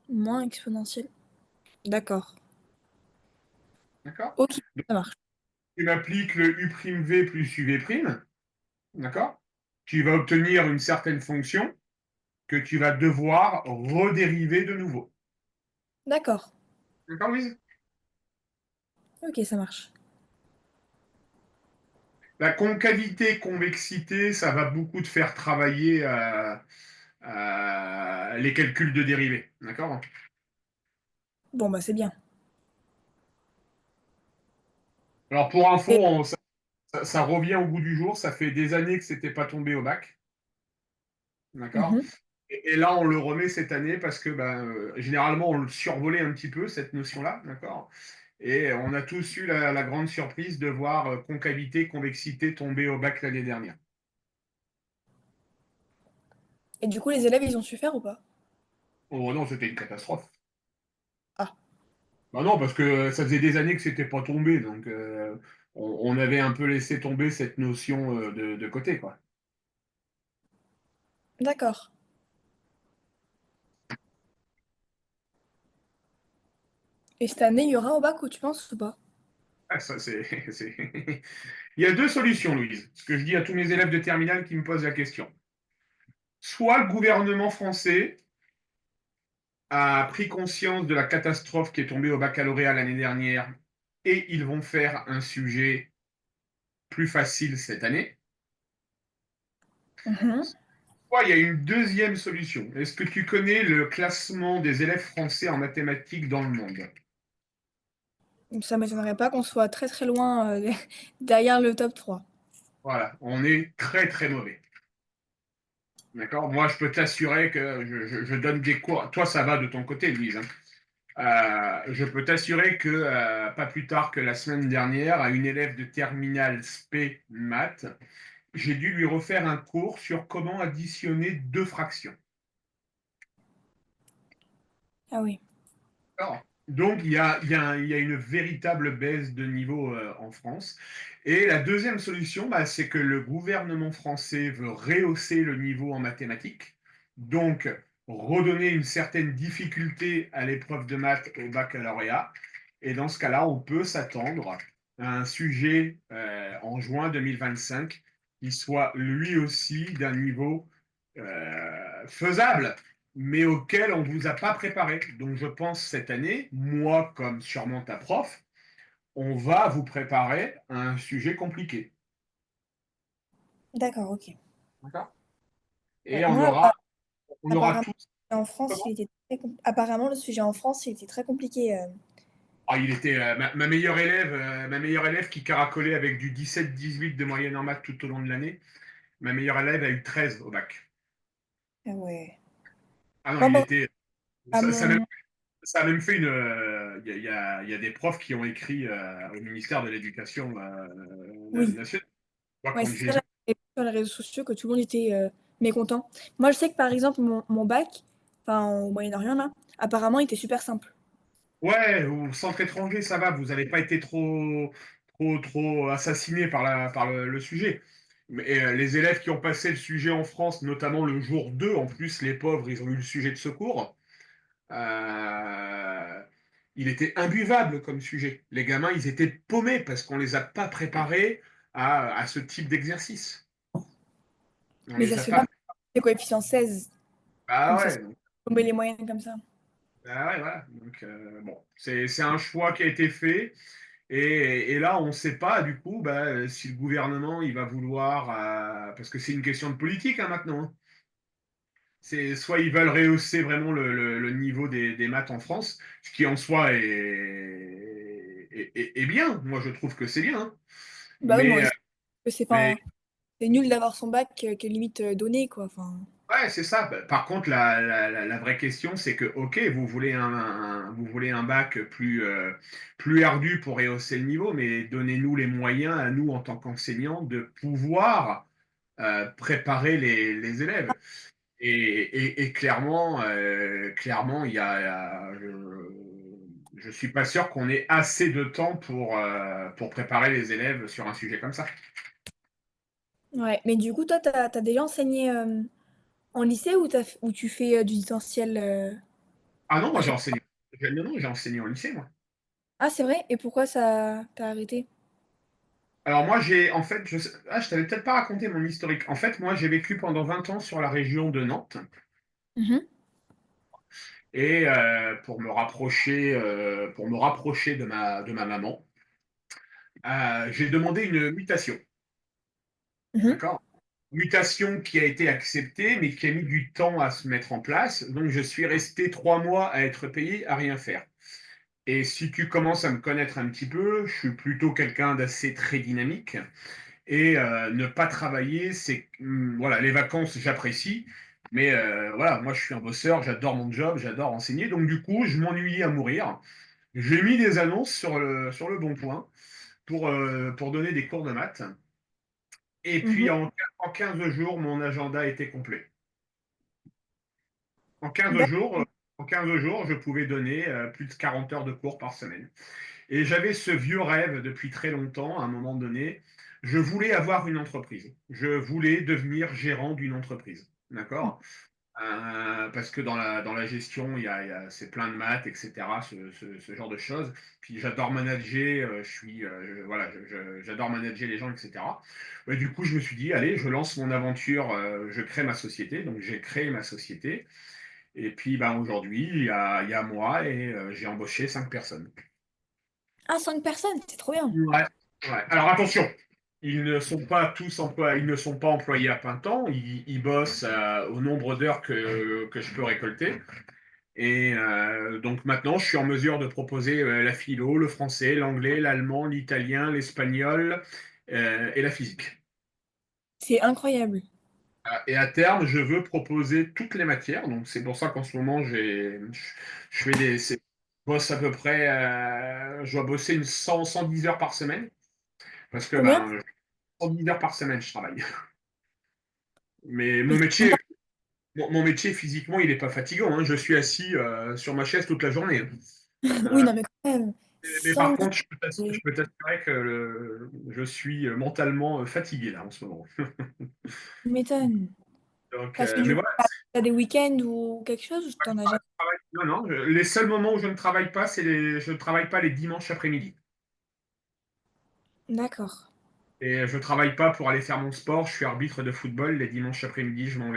Moins exponentielle. D'accord. D'accord? Ok, Donc, ça marche. tu appliques le u'v plus uv', d'accord? Tu vas obtenir une certaine fonction que tu vas devoir redériver de nouveau. D'accord. D'accord, Louise? Ok, ça marche. La concavité-convexité, ça va beaucoup te faire travailler les calculs de dérivée. D'accord? Bon, bah, c'est bien. Alors, pour info, Et ça revient au goût du jour. Ça fait des années que ce n'était pas tombé au bac. D'accord? mhm. Et là, on le remet cette année parce que ben, généralement, on le survolait un petit peu, cette notion-là. D'accord? Et on a tous eu la grande surprise de voir concavité, convexité tomber au bac l'année dernière. Et du coup, les élèves, ils ont su faire ou pas? Oh non, c'était une catastrophe. Ah, Bah non, parce que ça faisait des années que c'était pas tombé, donc on avait un peu laissé tomber cette notion de côté, quoi. d'accord. Et cette année, il y aura au bac ou tu penses ou pas? Ah, ça, Il y a deux solutions, Louise. Ce que je dis à tous mes élèves de terminale qui me posent la question. Soit le gouvernement français a pris conscience de la catastrophe qui est tombée au baccalauréat l'année dernière et ils vont faire un sujet plus facile cette année. Mhm. Soit il y a une deuxième solution. Est-ce que tu connais le classement des élèves français en mathématiques dans le monde? Ça m'étonnerait pas qu'on soit très très loin derrière le top 3. Voilà, on est très très mauvais. D'accord? Moi, je peux t'assurer que je donne des cours. Toi, ça va de ton côté, Louise, hein. Je peux t'assurer que pas plus tard que la semaine dernière, à une élève de terminale spé maths, j'ai dû lui refaire un cours sur comment additionner deux fractions. Ah oui. Alors, donc, il y a une véritable baisse de niveau en France. Et la deuxième solution, bah, c'est que le gouvernement français veut rehausser le niveau en mathématiques, donc redonner une certaine difficulté à l'épreuve de maths au baccalauréat. Et dans ce cas-là, on peut s'attendre à un sujet en juin 2025 qui soit lui aussi d'un niveau faisable, mais auquel on ne vous a pas préparé. Donc je pense cette année, moi comme sûrement ta prof, on va vous préparer à un sujet compliqué. D'accord, ok. D'accord? Ouais, Et on moi, aura, on aura apparemment, tous. en France, Comment? apparemment, le sujet en France, il était très compliqué. Ah, il était ma meilleure élève qui caracolait avec du 17-18 de moyenne en maths tout au long de l'année. Ma meilleure élève a eu 13 au bac. Ah ouais. Ah non, Moi, il bon, était. à mon... Ça a même fait une. Il y a des profs qui ont écrit au ministère de l'Éducation Oui, nationale. Moi, ouais, quand c'est j'ai ça, vu. j'avais vu sur les réseaux sociaux que tout le monde était mécontent. Moi, je sais que par exemple, mon bac, enfin, au Moyen-Orient, là, apparemment, il était super simple. Ouais, au centre étranger, ça va, vous n'avez pas été trop assassiné par le sujet. Mais les élèves qui ont passé le sujet en France, notamment le jour 2, en plus, les pauvres, ils ont eu le sujet de secours. euh, il était imbuvable comme sujet. Les gamins, ils étaient paumés parce qu'on ne les a pas préparés à ce type d'exercice. On Mais ça les se a fait pas. pas, c'est coefficient 16, Ah donc ça se ouais, fait tomber les moyennes comme ça. ah ouais, voilà. Donc, bon, c'est un choix qui a été fait. Et là, on ne sait pas, du coup, bah, si le gouvernement il va vouloir, parce que c'est une question de politique hein, maintenant, hein. C'est soit ils veulent rehausser vraiment le niveau des maths en France, ce qui en soi est bien. Moi, je trouve que c'est bien, hein. Bah oui, moi Mais, aussi, que c'est mais enfin, c'est nul d'avoir son bac qui est limite donné, quoi. Enfin, ouais, c'est ça. Bah, par contre, la vraie question, c'est que, OK, vous voulez un bac plus ardu pour rehausser le niveau, mais donnez-nous les moyens à nous, en tant qu'enseignants, de pouvoir préparer les élèves. Et clairement, clairement, je suis pas sûr qu'on ait assez de temps pour préparer les élèves sur un sujet comme ça. ouais. Mais du coup, toi, t'as déjà enseigné en lycée ou, ou tu fais du distanciel Ah non, à moi j'ai chaque... enseigné. Non, non, j'ai enseigné au lycée, moi. Ah, c'est vrai? Et pourquoi ça t'as arrêté? Alors moi, en fait, je t'avais peut-être pas raconté mon historique. En fait, moi, j'ai vécu pendant 20 ans sur la région de Nantes. Mhm, Et pour me rapprocher de ma maman, j'ai demandé une mutation. mhm, D'accord? Mutation qui a été acceptée, mais qui a mis du temps à se mettre en place. Donc, je suis resté 3 mois à être payé à rien faire. Et si tu commences à me connaître un petit peu, je suis plutôt quelqu'un d'assez très dynamique. Et ne pas travailler, voilà, les vacances, j'apprécie. Mais voilà, moi, je suis un bosseur, j'adore mon job, j'adore enseigner. Donc, du coup, je m'ennuyais à mourir. J'ai mis des annonces sur le Bon Coin pour donner des cours de maths. Et mhm. puis, en 15 jours, mon agenda était complet. En 15 D'ac- jours, en 15 jours, je pouvais donner plus de 40 heures de cours par semaine. Et j'avais ce vieux rêve depuis très longtemps, à un moment donné. Je voulais avoir une entreprise. Je voulais devenir gérant d'une entreprise. D'accord? Parce que dans la gestion, c'est plein de maths, etc., ce genre de choses. Puis j'adore manager, voilà, j'adore manager les gens, etc. Et du coup, je me suis dit, allez, je lance mon aventure, je crée ma société. Donc j'ai créé ma société. Et puis ben, aujourd'hui, il y a moi et j'ai embauché 5 personnes. Ah, 5 personnes, c'est trop bien. Ouais, ouais. Alors attention, ils ne sont pas tous employés, ils ne sont pas employés à plein temps. Ils bossent au nombre d'heures que je peux récolter. Et donc maintenant, je suis en mesure de proposer la philo, le français, l'anglais, l'allemand, l'italien, l'espagnol et la physique. C'est incroyable. Et à terme, je veux proposer toutes les matières. Donc c'est pour ça qu'en ce moment, je fais je bosse à peu près, je dois bosser 110 heures par semaine. Parce que Combien? ben, 110 heures par semaine, je travaille. Mais Mais c'est mon métier physiquement, il n'est pas fatigant, hein. Je suis assis sur ma chaise toute la journée. oui, Euh, non, mais quand même. mais par 110, contre, je peux t'assurer que je suis mentalement fatigué là en ce moment. tu m'étonnes. Donc, Parce que mais du coup, voilà, t'as des week-ends ou quelque chose ou t'en as jamais? non, non, les seuls moments où je ne travaille pas, je ne travaille pas les dimanches après-midi. D'accord. Et je ne travaille pas pour aller faire mon sport. Je suis arbitre de football. Les dimanches après-midi, je m'en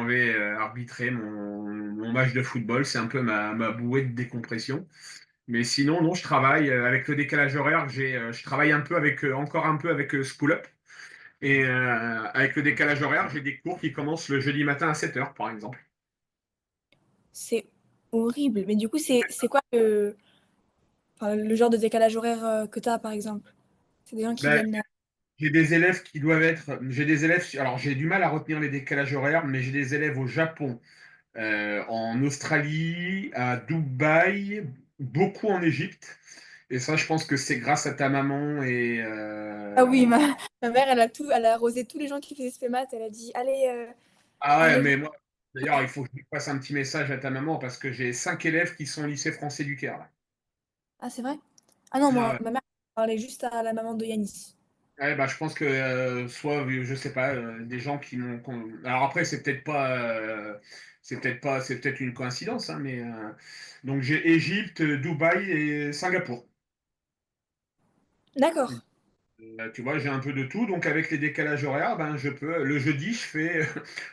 vais arbitrer mon match de football. C'est un peu ma bouée de décompression. Mais sinon, non, je travaille avec le décalage horaire. Je travaille un peu encore un peu avec School Up. Et avec le décalage horaire, j'ai des cours qui commencent le jeudi matin à 7 heures, par exemple. C'est horrible. Mais du coup, c'est quoi enfin, le genre de décalage horaire que t'as, par exemple? C'est des gens qui Ben, viennent... j'ai des élèves qui doivent être. J'ai des élèves. Alors, j'ai du mal à retenir les décalages horaires, mais j'ai des élèves au Japon, en Australie, à Dubaï, beaucoup en Égypte. Et ça, je pense que c'est grâce à ta maman et. Ah oui, ma mère, elle a arrosé tous les gens qui faisaient ce maths. Elle a dit, allez, Ah ouais, allez. mais moi, d'ailleurs, il faut que je lui passe un petit message à ta maman parce que j'ai 5 élèves qui sont au lycée français du Caire, là. Ah, c'est vrai? Ah non, Ah moi, ouais. ma mère parlait juste à la maman de Yanis. Ouais, bah, je pense que soit, je sais pas, des gens Alors après, c'est peut-être une coïncidence, hein, mais donc j'ai Égypte, Dubaï et Singapour. D'accord. Tu vois, j'ai un peu de tout, donc avec les décalages horaires, ben je peux. Le jeudi,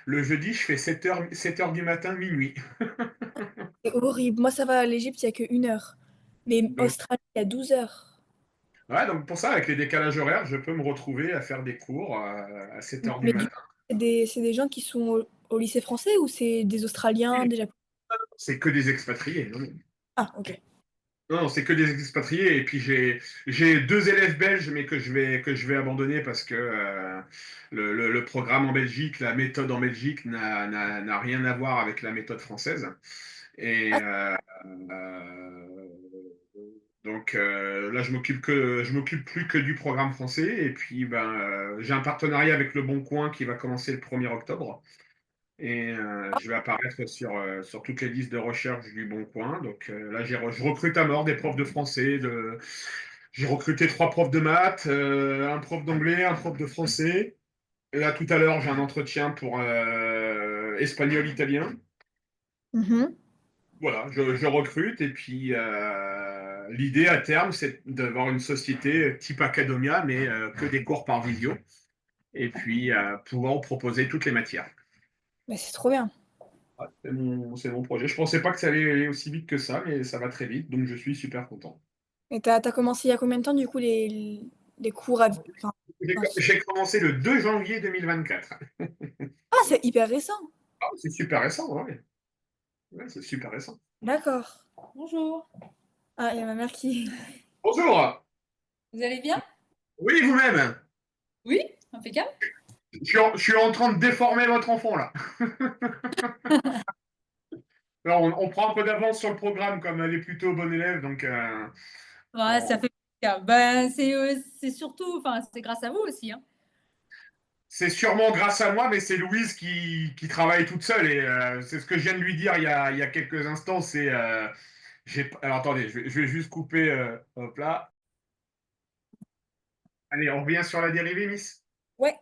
le jeudi, je fais 7 heures du matin, minuit. C'est horrible. Moi, ça va, l'Égypte, il n'y a que 1 heure. Mais Donc, Australie, il y a 12 heures. ouais, donc pour ça, avec les décalages horaires, je peux me retrouver à faire des cours à 7 heures du Mais du matin. coup, c'est des gens qui sont au lycée français ou c'est des Australiens, des Japonais? C'est que des expatriés. Non, Ah, ok. non, c'est que des expatriés. Et puis j'ai deux élèves belges, mais que je vais abandonner parce que le programme en Belgique, la méthode en Belgique n'a rien à voir avec la méthode française. Et Ah, donc là, je m'occupe plus que du programme français. Et puis j'ai un partenariat avec Le Bon Coin qui va commencer le 1er octobre. Et je vais apparaître sur toutes les listes de recherche du Bon Coin. Donc là, je recrute à mort des profs de français. J'ai recruté 3 profs de maths, un prof d'anglais, un prof de français. Et là, tout à l'heure, j'ai un entretien pour espagnol-italien. mhm. Voilà, je recrute. Et puis, l'idée à terme, c'est d'avoir une société type Academia, mais que des cours par visio. Et puis, pouvoir proposer toutes les matières. Bah, c'est trop bien. Ouais, c'est mon projet. Je pensais pas que ça allait aller aussi vite que ça, mais ça va très vite, donc je suis super content. Et t'as commencé il y a combien de temps, du coup, les cours à... J'ai enfin, j'ai commencé le 2 janvier 2024. ah, c'est hyper récent. Ah, c'est super récent, ouais. Ouais, c'est super récent. D'accord. Bonjour. Ah, il y a ma mère qui... Bonjour. Vous allez bien? Oui, vous-même. Oui, impeccable. Je suis en train de déformer votre enfant, là. Alors, on prend un peu d'avance sur le programme, comme elle est plutôt bonne élève, donc Ouais, ça fait plaisir. Ben, c'est surtout, enfin, c'est grâce à vous aussi, hein. c'est sûrement grâce à moi, mais c'est Louise qui travaille toute seule. Et c'est ce que je viens de lui dire il y a quelques instants. Alors attendez, je vais juste couper. Hop là. Allez, on revient sur la dérivée, Miss. Ouais.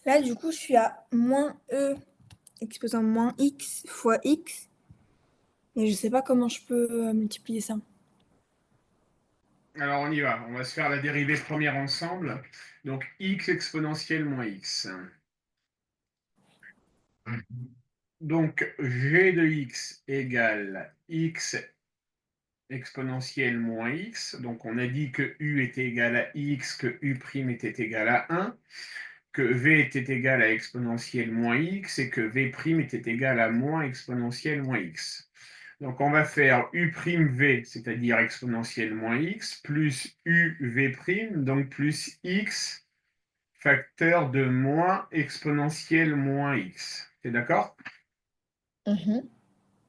Là, du coup, je suis à moins E exposant moins X fois X. Et je sais pas comment je peux multiplier ça. Alors on y va. On va se faire la dérivée première ensemble. Donc x exponentielle moins x. Donc g de x égale x exponentielle moins x. Donc on a dit que u était égal à x, que u' était égal à 1, que v était égal à exponentielle moins x et que v' était égal à moins exponentielle moins x. Donc on va faire u'v, c'est-à-dire exponentielle moins x, plus uv', donc plus x facteur de moins exponentielle moins x. C'est d'accord? Mhm.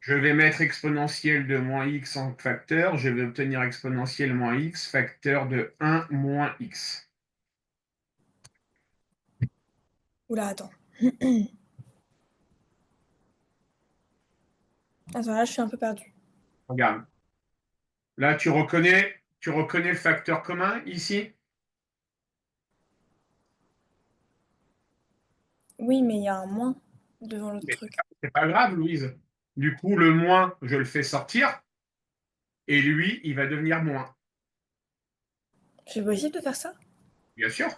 Je vais mettre exponentielle de moins x en facteur, je vais obtenir exponentielle moins x facteur de 1 moins x. Oula, attends. Attends, là, je suis un peu perdue. Regarde. Là, tu reconnais le facteur commun ici? Oui, mais il y a un moins devant l'autre Mais truc. c'est pas grave, Louise. Du coup, le moins, je le fais sortir, et lui, il va devenir moins. C'est possible de faire ça? Bien sûr.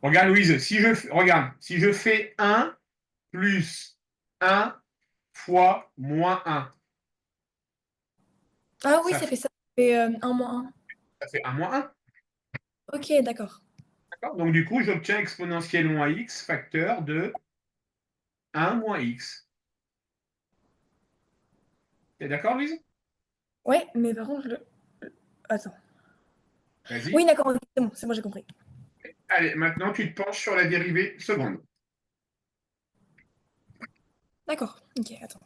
Regarde, Louise, si je fais 1 plus 1 fois moins 1, Ah oui, ça ça fait, fait ça. Ça fait 1 moins 1. ça fait 1 moins 1. Ok, d'accord. Donc, du coup, j'obtiens exponentielle moins x facteur de 1 moins x. T'es d'accord, Lise? Ouais, mais par contre, attends. Vas-y. Oui, d'accord, c'est bon, j'ai compris. Allez, maintenant, tu te penches sur la dérivée seconde. D'accord, ok, attends.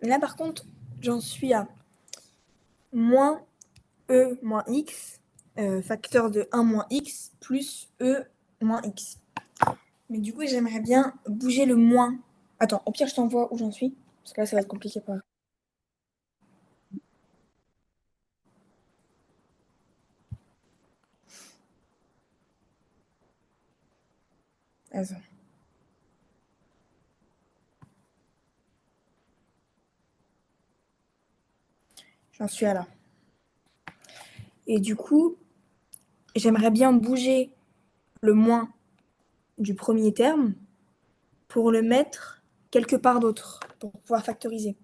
Là, par contre, j'en suis à moins e moins x, facteur de 1 moins x, plus e moins x. Mais du coup, j'aimerais bien bouger le moins. Attends, au pire, je t'envoie où j'en suis. Parce que là, ça va être compliqué par. Attends. J'en suis à là. Et du coup, j'aimerais bien bouger le moins du premier terme pour le mettre quelque part d'autre, pour pouvoir factoriser.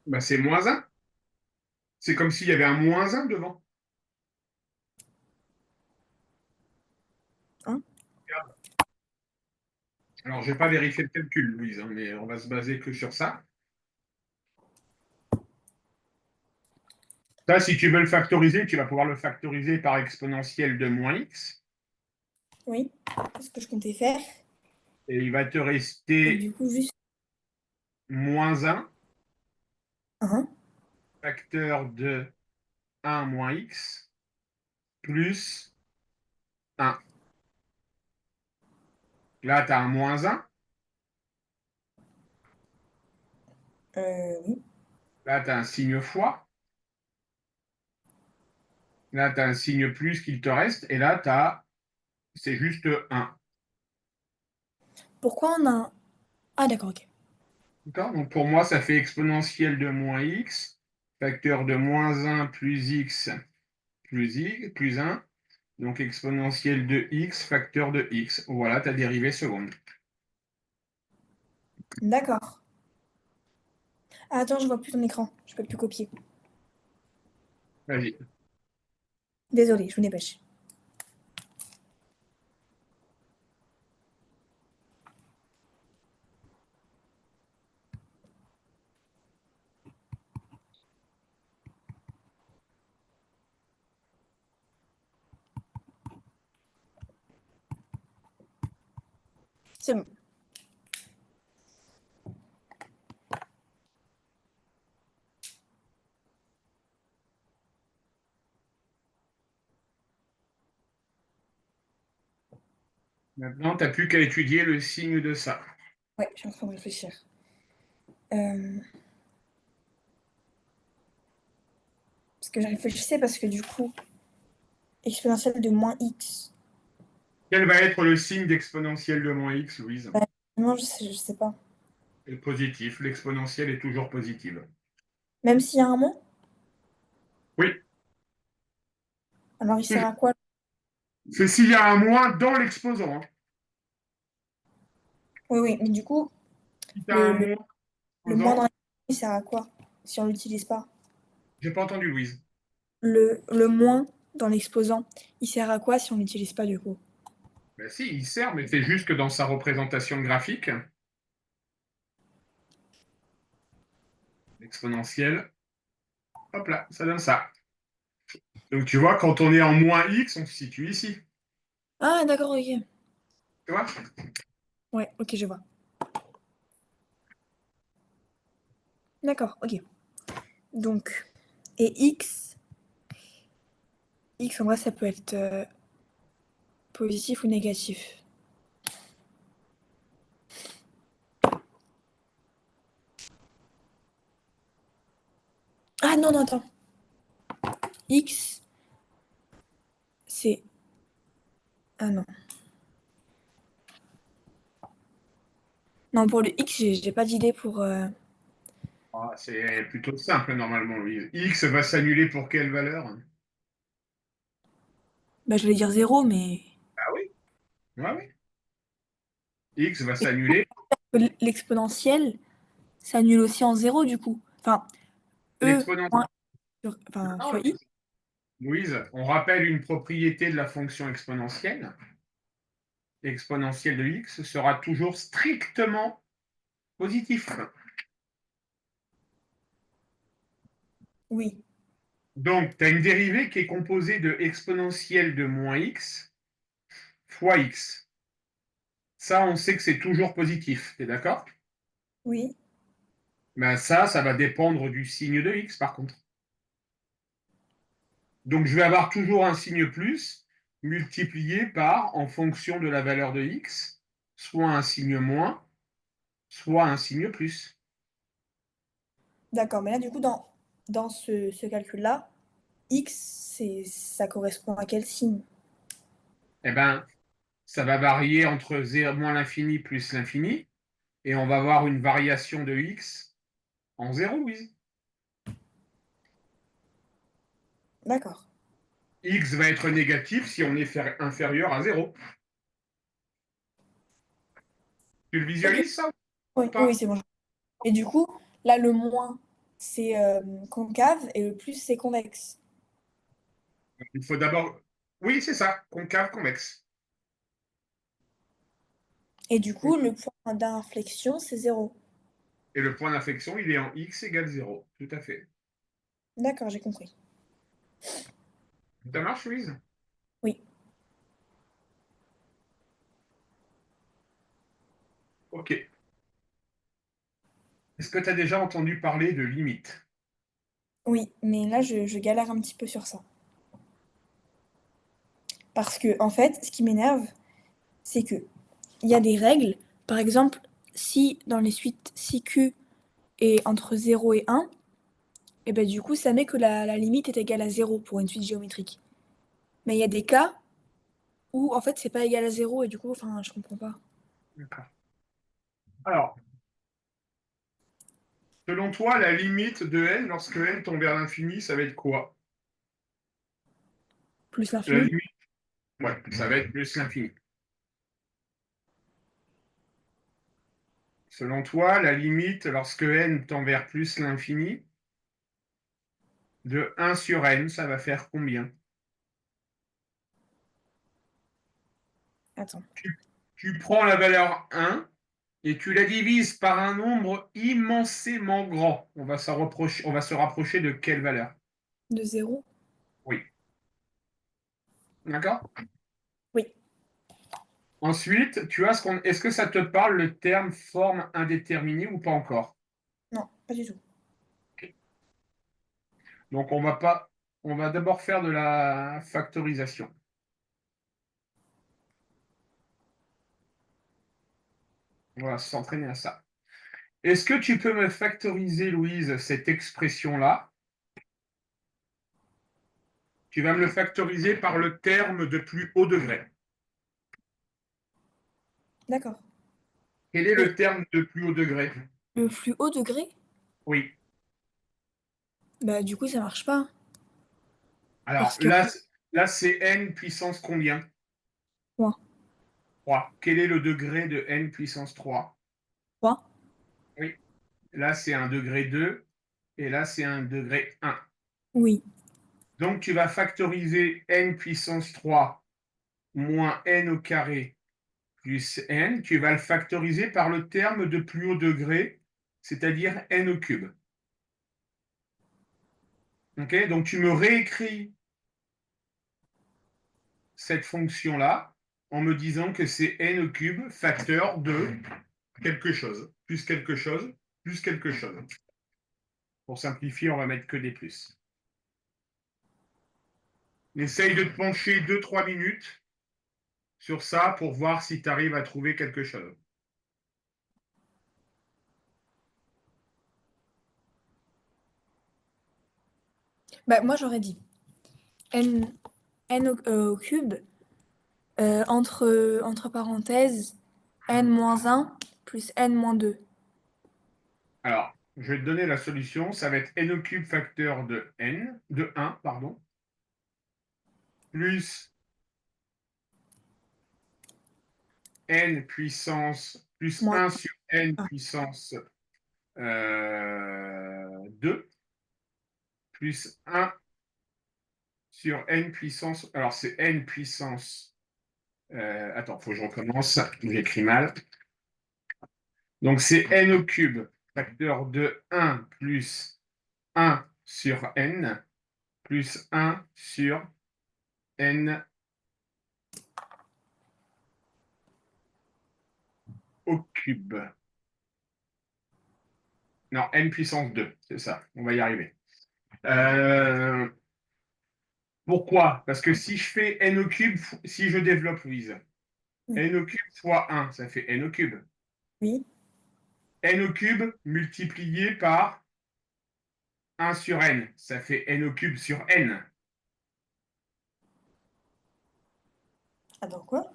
Bah, c'est moins 1. C'est comme s'il y avait un moins 1 devant. Hein? Alors, je ne vais pas vérifier le calcul, Louise, hein, mais on va se baser que sur ça. Ça, si tu veux le factoriser, tu vas pouvoir le factoriser par exponentielle de moins x. Oui, c'est ce que je comptais faire. Et il va te Et rester du coup, juste. moins 1, Hein. facteur de 1 moins x, plus 1. Là, tu as un moins 1. Oui. Là, tu as un signe fois. Là, tu as un signe plus qu'il te reste. Et là, c'est juste 1. Pourquoi on a un... Ah, d'accord, ok. D'accord? Donc, pour moi, ça fait exponentielle de moins x, facteur de moins 1 plus x plus 1. Donc, exponentielle de x, facteur de x. Voilà ta dérivée seconde. D'accord. Ah, attends, je vois plus ton écran. Je peux plus copier. Vas-y. Désolée, je vous dépêche. C'est bon. Maintenant, tu n'as plus qu'à étudier le signe de ça. Ouais, je suis en train de réfléchir. Euh, Parce que je réfléchissais parce que du coup, exponentielle de moins x. Quel va être le signe d'exponentielle de moins x, Louise? Bah, non, je sais pas. C'est positif. L'exponentielle est toujours positive. Même s'il y a un moins, Oui, alors il sert à quoi? c'est s'il y a un moins dans l'exposant. Hein. Oui, oui, mais du coup, Si tu as le, un le, moins le moins dans exposant, l'exponentielle, il sert à quoi si on l'utilise pas? j'ai pas entendu, Louise. Le moins dans l'exposant, il sert à quoi si on l'utilise pas du coup? Ben si, il sert, mais c'est juste que dans sa représentation graphique, l'exponentielle, hop là, ça donne ça. Donc tu vois, quand on est en moins x, on se situe ici. Ah, d'accord, ok. Tu vois? Ouais, ok, je vois. D'accord, ok. Donc, et x en vrai, ça peut être positif ou négatif. Ah non, non, attends. X, c'est... Ah non. Non, pour le X, j'ai pas d'idée pour... Ah, c'est plutôt simple normalement, Louise. X va s'annuler pour quelle valeur? Bah, je vais dire 0, mais... Ah oui, ouais, oui. X va s'annuler. L'exponentielle s'annule aussi en 0 du coup. Enfin, E L'exponentielle. moins enfin, Non, fois I. Louise, on rappelle une propriété de la fonction exponentielle. L'exponentielle de x sera toujours strictement positif. Oui, Donc, tu as une dérivée qui est composée de exponentielle de moins x fois x. Ça, on sait que c'est toujours positif. Tu es d'accord? oui. Ben ça va dépendre du signe de x, par contre. Donc, je vais avoir toujours un signe plus multiplié par, en fonction de la valeur de x, soit un signe moins, soit un signe plus. D'accord, mais là, du coup, dans ce calcul-là, X, ça correspond à quel signe? Eh ben, ça va varier entre 0, moins l'infini plus l'infini, et on va avoir une variation de x en 0, Louise. D'accord. X va être négatif si on est inférieur à 0. Tu le Ok, visualises, ça, oui, ou oui, pas? c'est bon. Et du coup, là, le moins, c'est concave et le plus, c'est convexe. Il faut d'abord... Oui, c'est ça, concave, convexe. Et du coup, le point d'inflexion, c'est 0. Et le point d'inflexion, il est en x égale 0. Tout à fait. D'accord, j'ai compris. Ça marche, Louise? Oui. Ok. Est-ce que tu as déjà entendu parler de limite? Oui, mais là, je galère un petit peu sur ça. Parce que, en fait, ce qui m'énerve, c'est que il y a des règles. Par exemple, si dans les suites, si Q est entre 0 et 1, et ben du coup, ça met que la limite est égale à 0 pour une suite géométrique. Mais il y a des cas où, en fait, c'est pas égal à 0 et du coup, enfin, je comprends pas. D'accord. Alors, selon toi, la limite de n lorsque n tend vers l'infini, ça va être quoi? Plus La l'infini. limite, ouais, ça va être plus l'infini. Selon toi, la limite lorsque n tend vers plus l'infini, de 1 sur n, ça va faire combien? Attends. Tu prends la valeur 1 et tu la divises par un nombre immensément grand. On va se rapprocher de quelle valeur? De 0. Oui. D'accord? Oui. Ensuite, est-ce que ça te parle le terme forme indéterminée ou pas encore? Non, pas du tout. Ok. Donc on va d'abord faire de la factorisation. On va s'entraîner à ça. Est-ce que tu peux me factoriser, Louise, cette expression-là? Tu vas me le factoriser par le terme de plus haut degré. D'accord. Quel est Et le terme de plus haut degré? le plus haut degré, Oui. bah du coup, ça marche pas. Alors Parce que là c'est n puissance combien? moi, 3. Quel est le degré de n puissance 3? 3. Oui. Là, c'est un degré 2 et là, c'est un degré 1. Oui. Donc, tu vas factoriser n puissance 3 moins n au carré plus n. Tu vas le factoriser par le terme de plus haut degré, c'est-à-dire n au cube. Okay, donc, tu me réécris cette fonction-là en me disant que c'est n au cube facteur de quelque chose, plus quelque chose, plus quelque chose. Pour simplifier, on va mettre que des plus. Essaye de te pencher 2-3 minutes sur ça pour voir si tu arrives à trouver quelque chose. Bah moi, j'aurais dit n, n au cube, entre parenthèses, n-1 plus n-2. Alors, je vais te donner la solution. Ça va être n au cube facteur de n, de 1, pardon, plus n puissance, plus Moins 1 sur n ah, puissance 2, plus 1 sur n puissance. Alors, c'est n puissance. Attends, il faut que je recommence. J'écris mal. Donc, c'est n au cube facteur de 1 plus 1 sur n plus 1 sur n au cube. Non, n puissance 2, c'est ça. On va y arriver. Pourquoi? Parce que si je fais n au cube, si je développe, Louise, oui. n au cube fois 1, ça fait n au cube. Oui. N au cube multiplié par 1 sur n, ça fait n au cube sur n. Attends, quoi?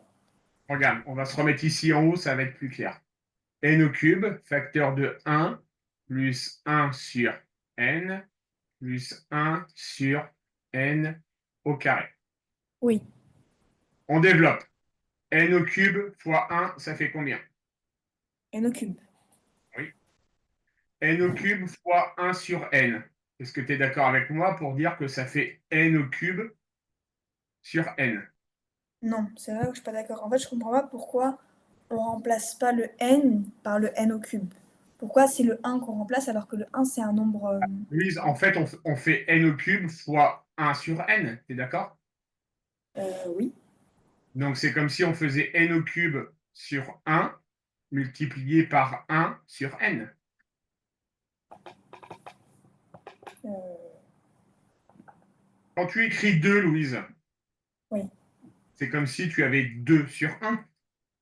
Regarde, on va se remettre ici en haut, ça va être plus clair. N au cube, facteur de 1, plus 1 sur n, plus 1 sur n au carré. Oui. On développe. N au cube fois 1, ça fait combien? N au cube. Oui. N au cube fois 1 sur n. Est-ce que tu es d'accord avec moi pour dire que ça fait n au cube sur n? Non, c'est vrai que je suis pas d'accord. En fait, je comprends pas pourquoi on remplace pas le n par le n au cube. Pourquoi c'est le 1 qu'on remplace alors que le 1 c'est un nombre. Louise, en fait, on fait n au cube fois 1 sur n. Tu es d'accord? Oui. Donc, c'est comme si on faisait n au cube sur 1 multiplié par 1 sur n. Euh, Quand tu écris 2, Louise, Oui. c'est comme si tu avais 2 sur 1.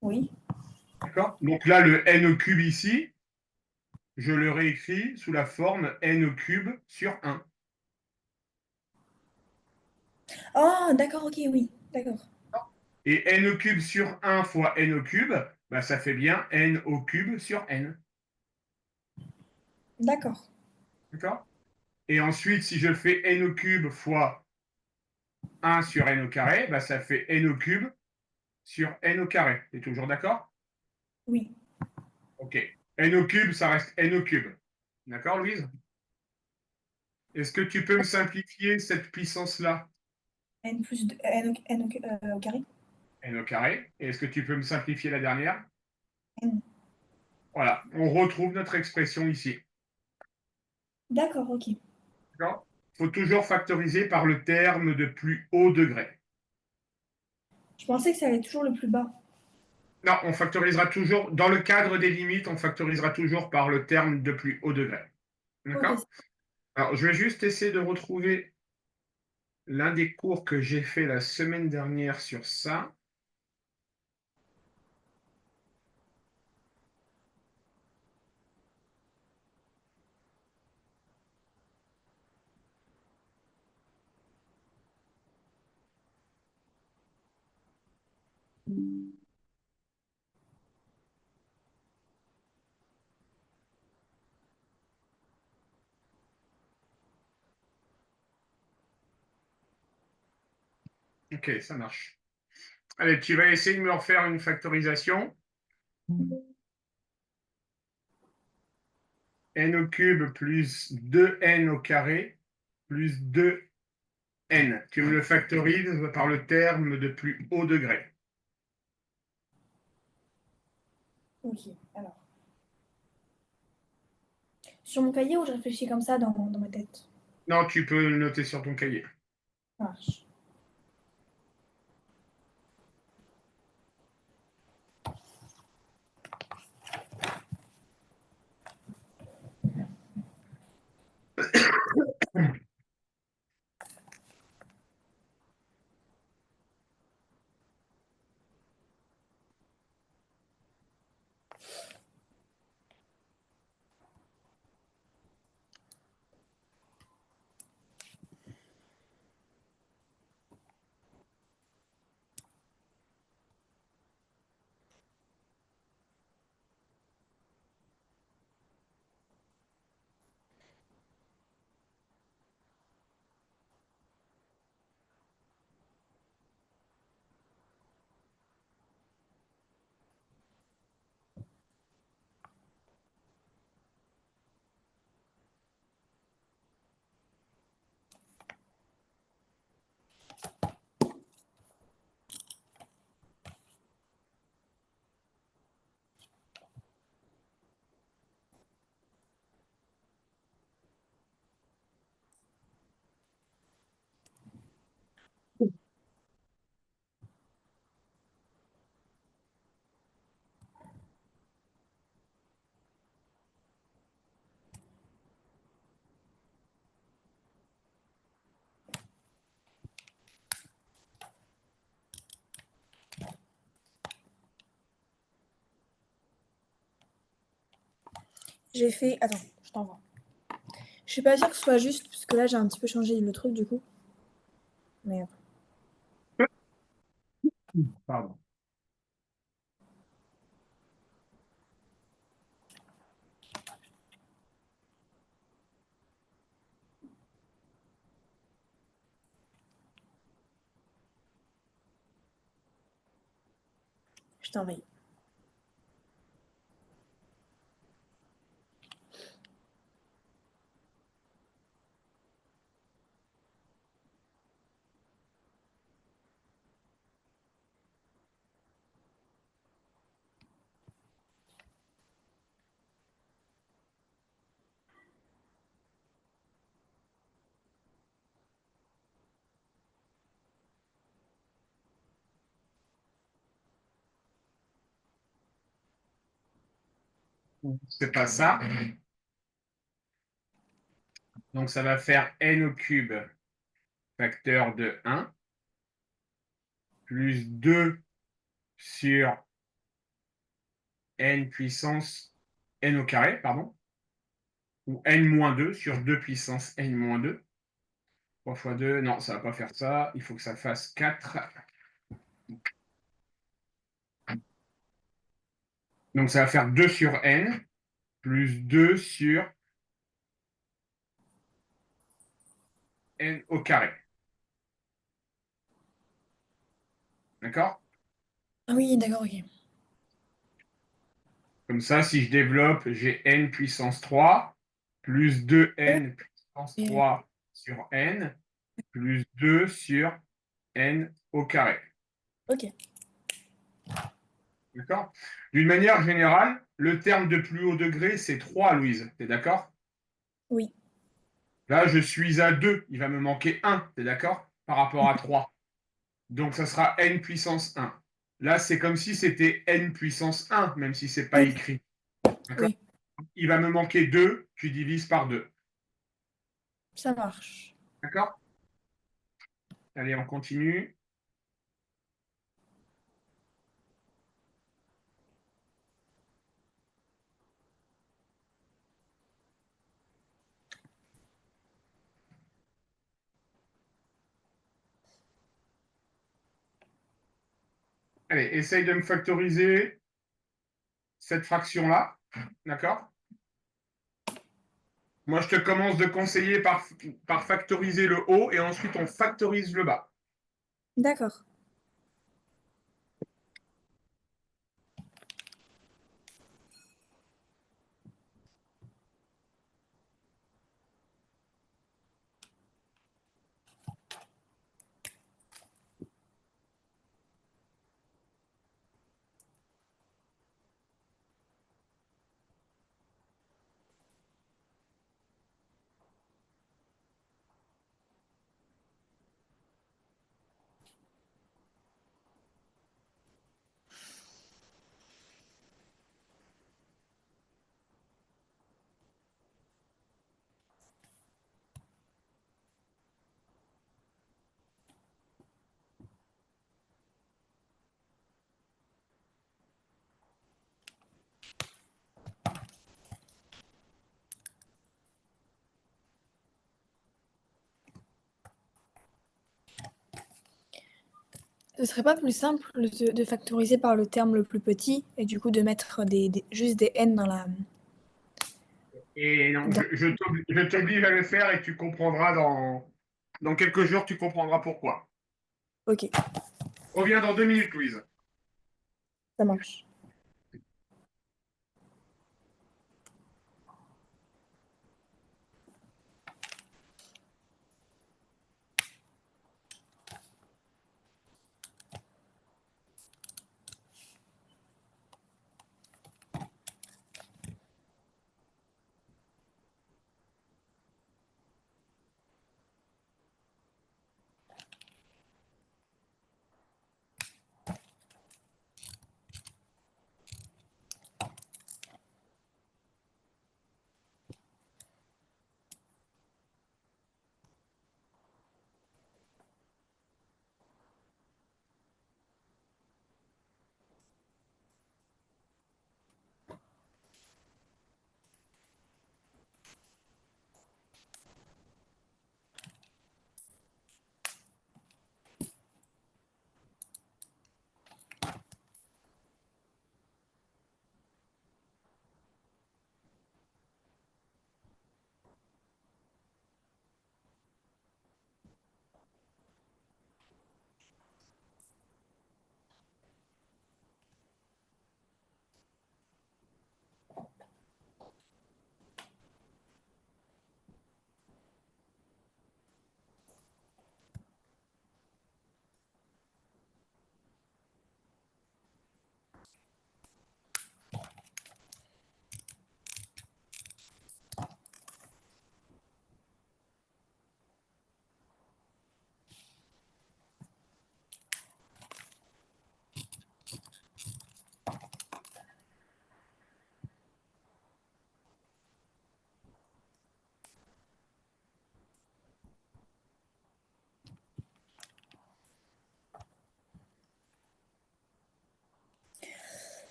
Oui. D'accord? Donc là, le n au cube ici, je le réécris sous la forme n au cube sur 1. Oh, d'accord, ok, oui. D'accord. Et n au cube sur 1 fois n au cube, bah, ça fait bien n au cube sur n. D'accord. D'accord? Et ensuite, si je fais n au cube fois 1 sur n au carré, bah, ça fait n au cube sur n au carré. Tu es toujours d'accord? Oui. Ok. N au cube, ça reste n au cube. D'accord, Louise? Est-ce que tu peux me simplifier cette puissance-là? N plus 2, N au carré. N au carré. Et est-ce que tu peux me simplifier la dernière? N. Voilà, on retrouve notre expression ici. D'accord, ok. D'accord? Il faut toujours factoriser par le terme de plus haut degré. Je pensais que ça allait toujours le plus bas. Non, on factorisera toujours, dans le cadre des limites, on factorisera toujours par le terme de plus haut degré. Ok. D'accord? Alors, je vais juste essayer de retrouver l'un des cours que j'ai fait la semaine dernière sur ça. Ok, ça marche. Allez, tu vas essayer de me refaire une factorisation. N au cube plus 2n au carré plus 2n. Tu me le factorises par le terme de plus haut degré. Ok, alors. Sur mon cahier ou je réfléchis comme ça dans ma tête? Non, tu peux le noter sur ton cahier. Ça marche. J'ai fait. Attends, je t'envoie. Je suis pas sûre que ce soit juste, parce que là j'ai un petit peu changé le truc du coup. Mais Pardon. je t'envoie. C'est pas ça. Donc, ça va faire n au cube facteur de 1 plus 2 sur n puissance n au carré, pardon, ou n-2 sur 2 puissance n-2. 3 fois 2, non, ça ne va pas faire ça. Il faut que ça fasse 4. Donc, ça va faire 2 sur n plus 2 sur n au carré. D'accord? Ah oui, d'accord, ok. Comme ça, si je développe, j'ai n puissance 3 plus 2n puissance Et- 3 sur n plus 2 sur n au carré. Ok. D'accord? D'une manière générale, le terme de plus haut degré, c'est 3, Louise. Tu es d'accord? Oui. Là, je suis à 2. Il va me manquer 1. Tu es d'accord? Par rapport à 3. Donc, ça sera n puissance 1. Là, c'est comme si c'était n puissance 1, même si ce n'est pas Ok. écrit. D'accord? Oui, Il va me manquer 2. Tu divises par 2. ça marche. D'accord? Allez, on continue. Allez, essaye de me factoriser cette fraction-là. D'accord? Moi, je te commence de conseiller par factoriser le haut et ensuite on factorise le bas. D'accord. Ce serait pas plus simple de factoriser par le terme le plus petit et du coup de mettre juste des n dans la... Et non, dans- je t'oblige à le faire et tu comprendras dans quelques jours, tu comprendras pourquoi. Ok, Reviens dans 2 minutes, Louise. ça marche.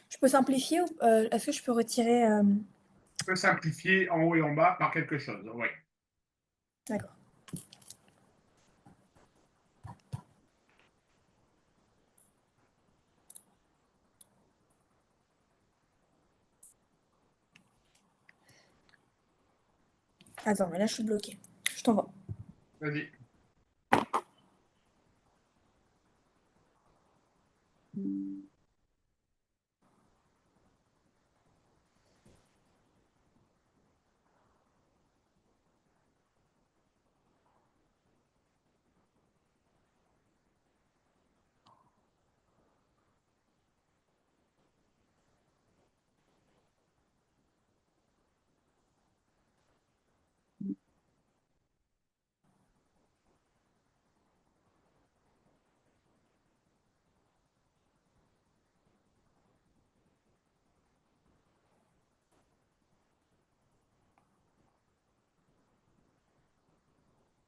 Je peux simplifier ou est-ce que je peux retirer On peut simplifier en haut et en bas par quelque chose. Oui. D'accord. Attends, mais là, je suis bloquée. Je t'envoie. Vas-y.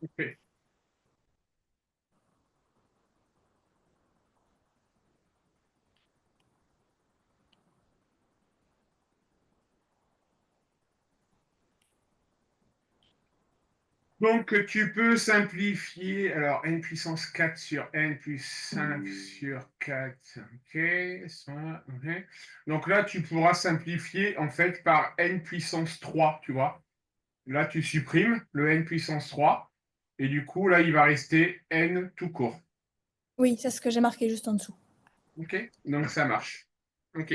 Ok. Donc, tu peux simplifier, alors, n puissance 4 sur n plus 5 sur 4, ok, ça, ok. Donc là, tu pourras simplifier, en fait, par n puissance 3, tu vois. Là, tu supprimes le n puissance 3, et du coup, là, il va rester n tout court. Oui, c'est ce que j'ai marqué juste en dessous. Ok, donc ça marche. Ok.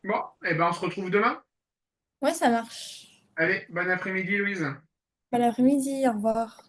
Bon, et ben on se retrouve demain. Ouais, ça marche. Allez, bon après-midi, Louise. Bon après-midi, au revoir.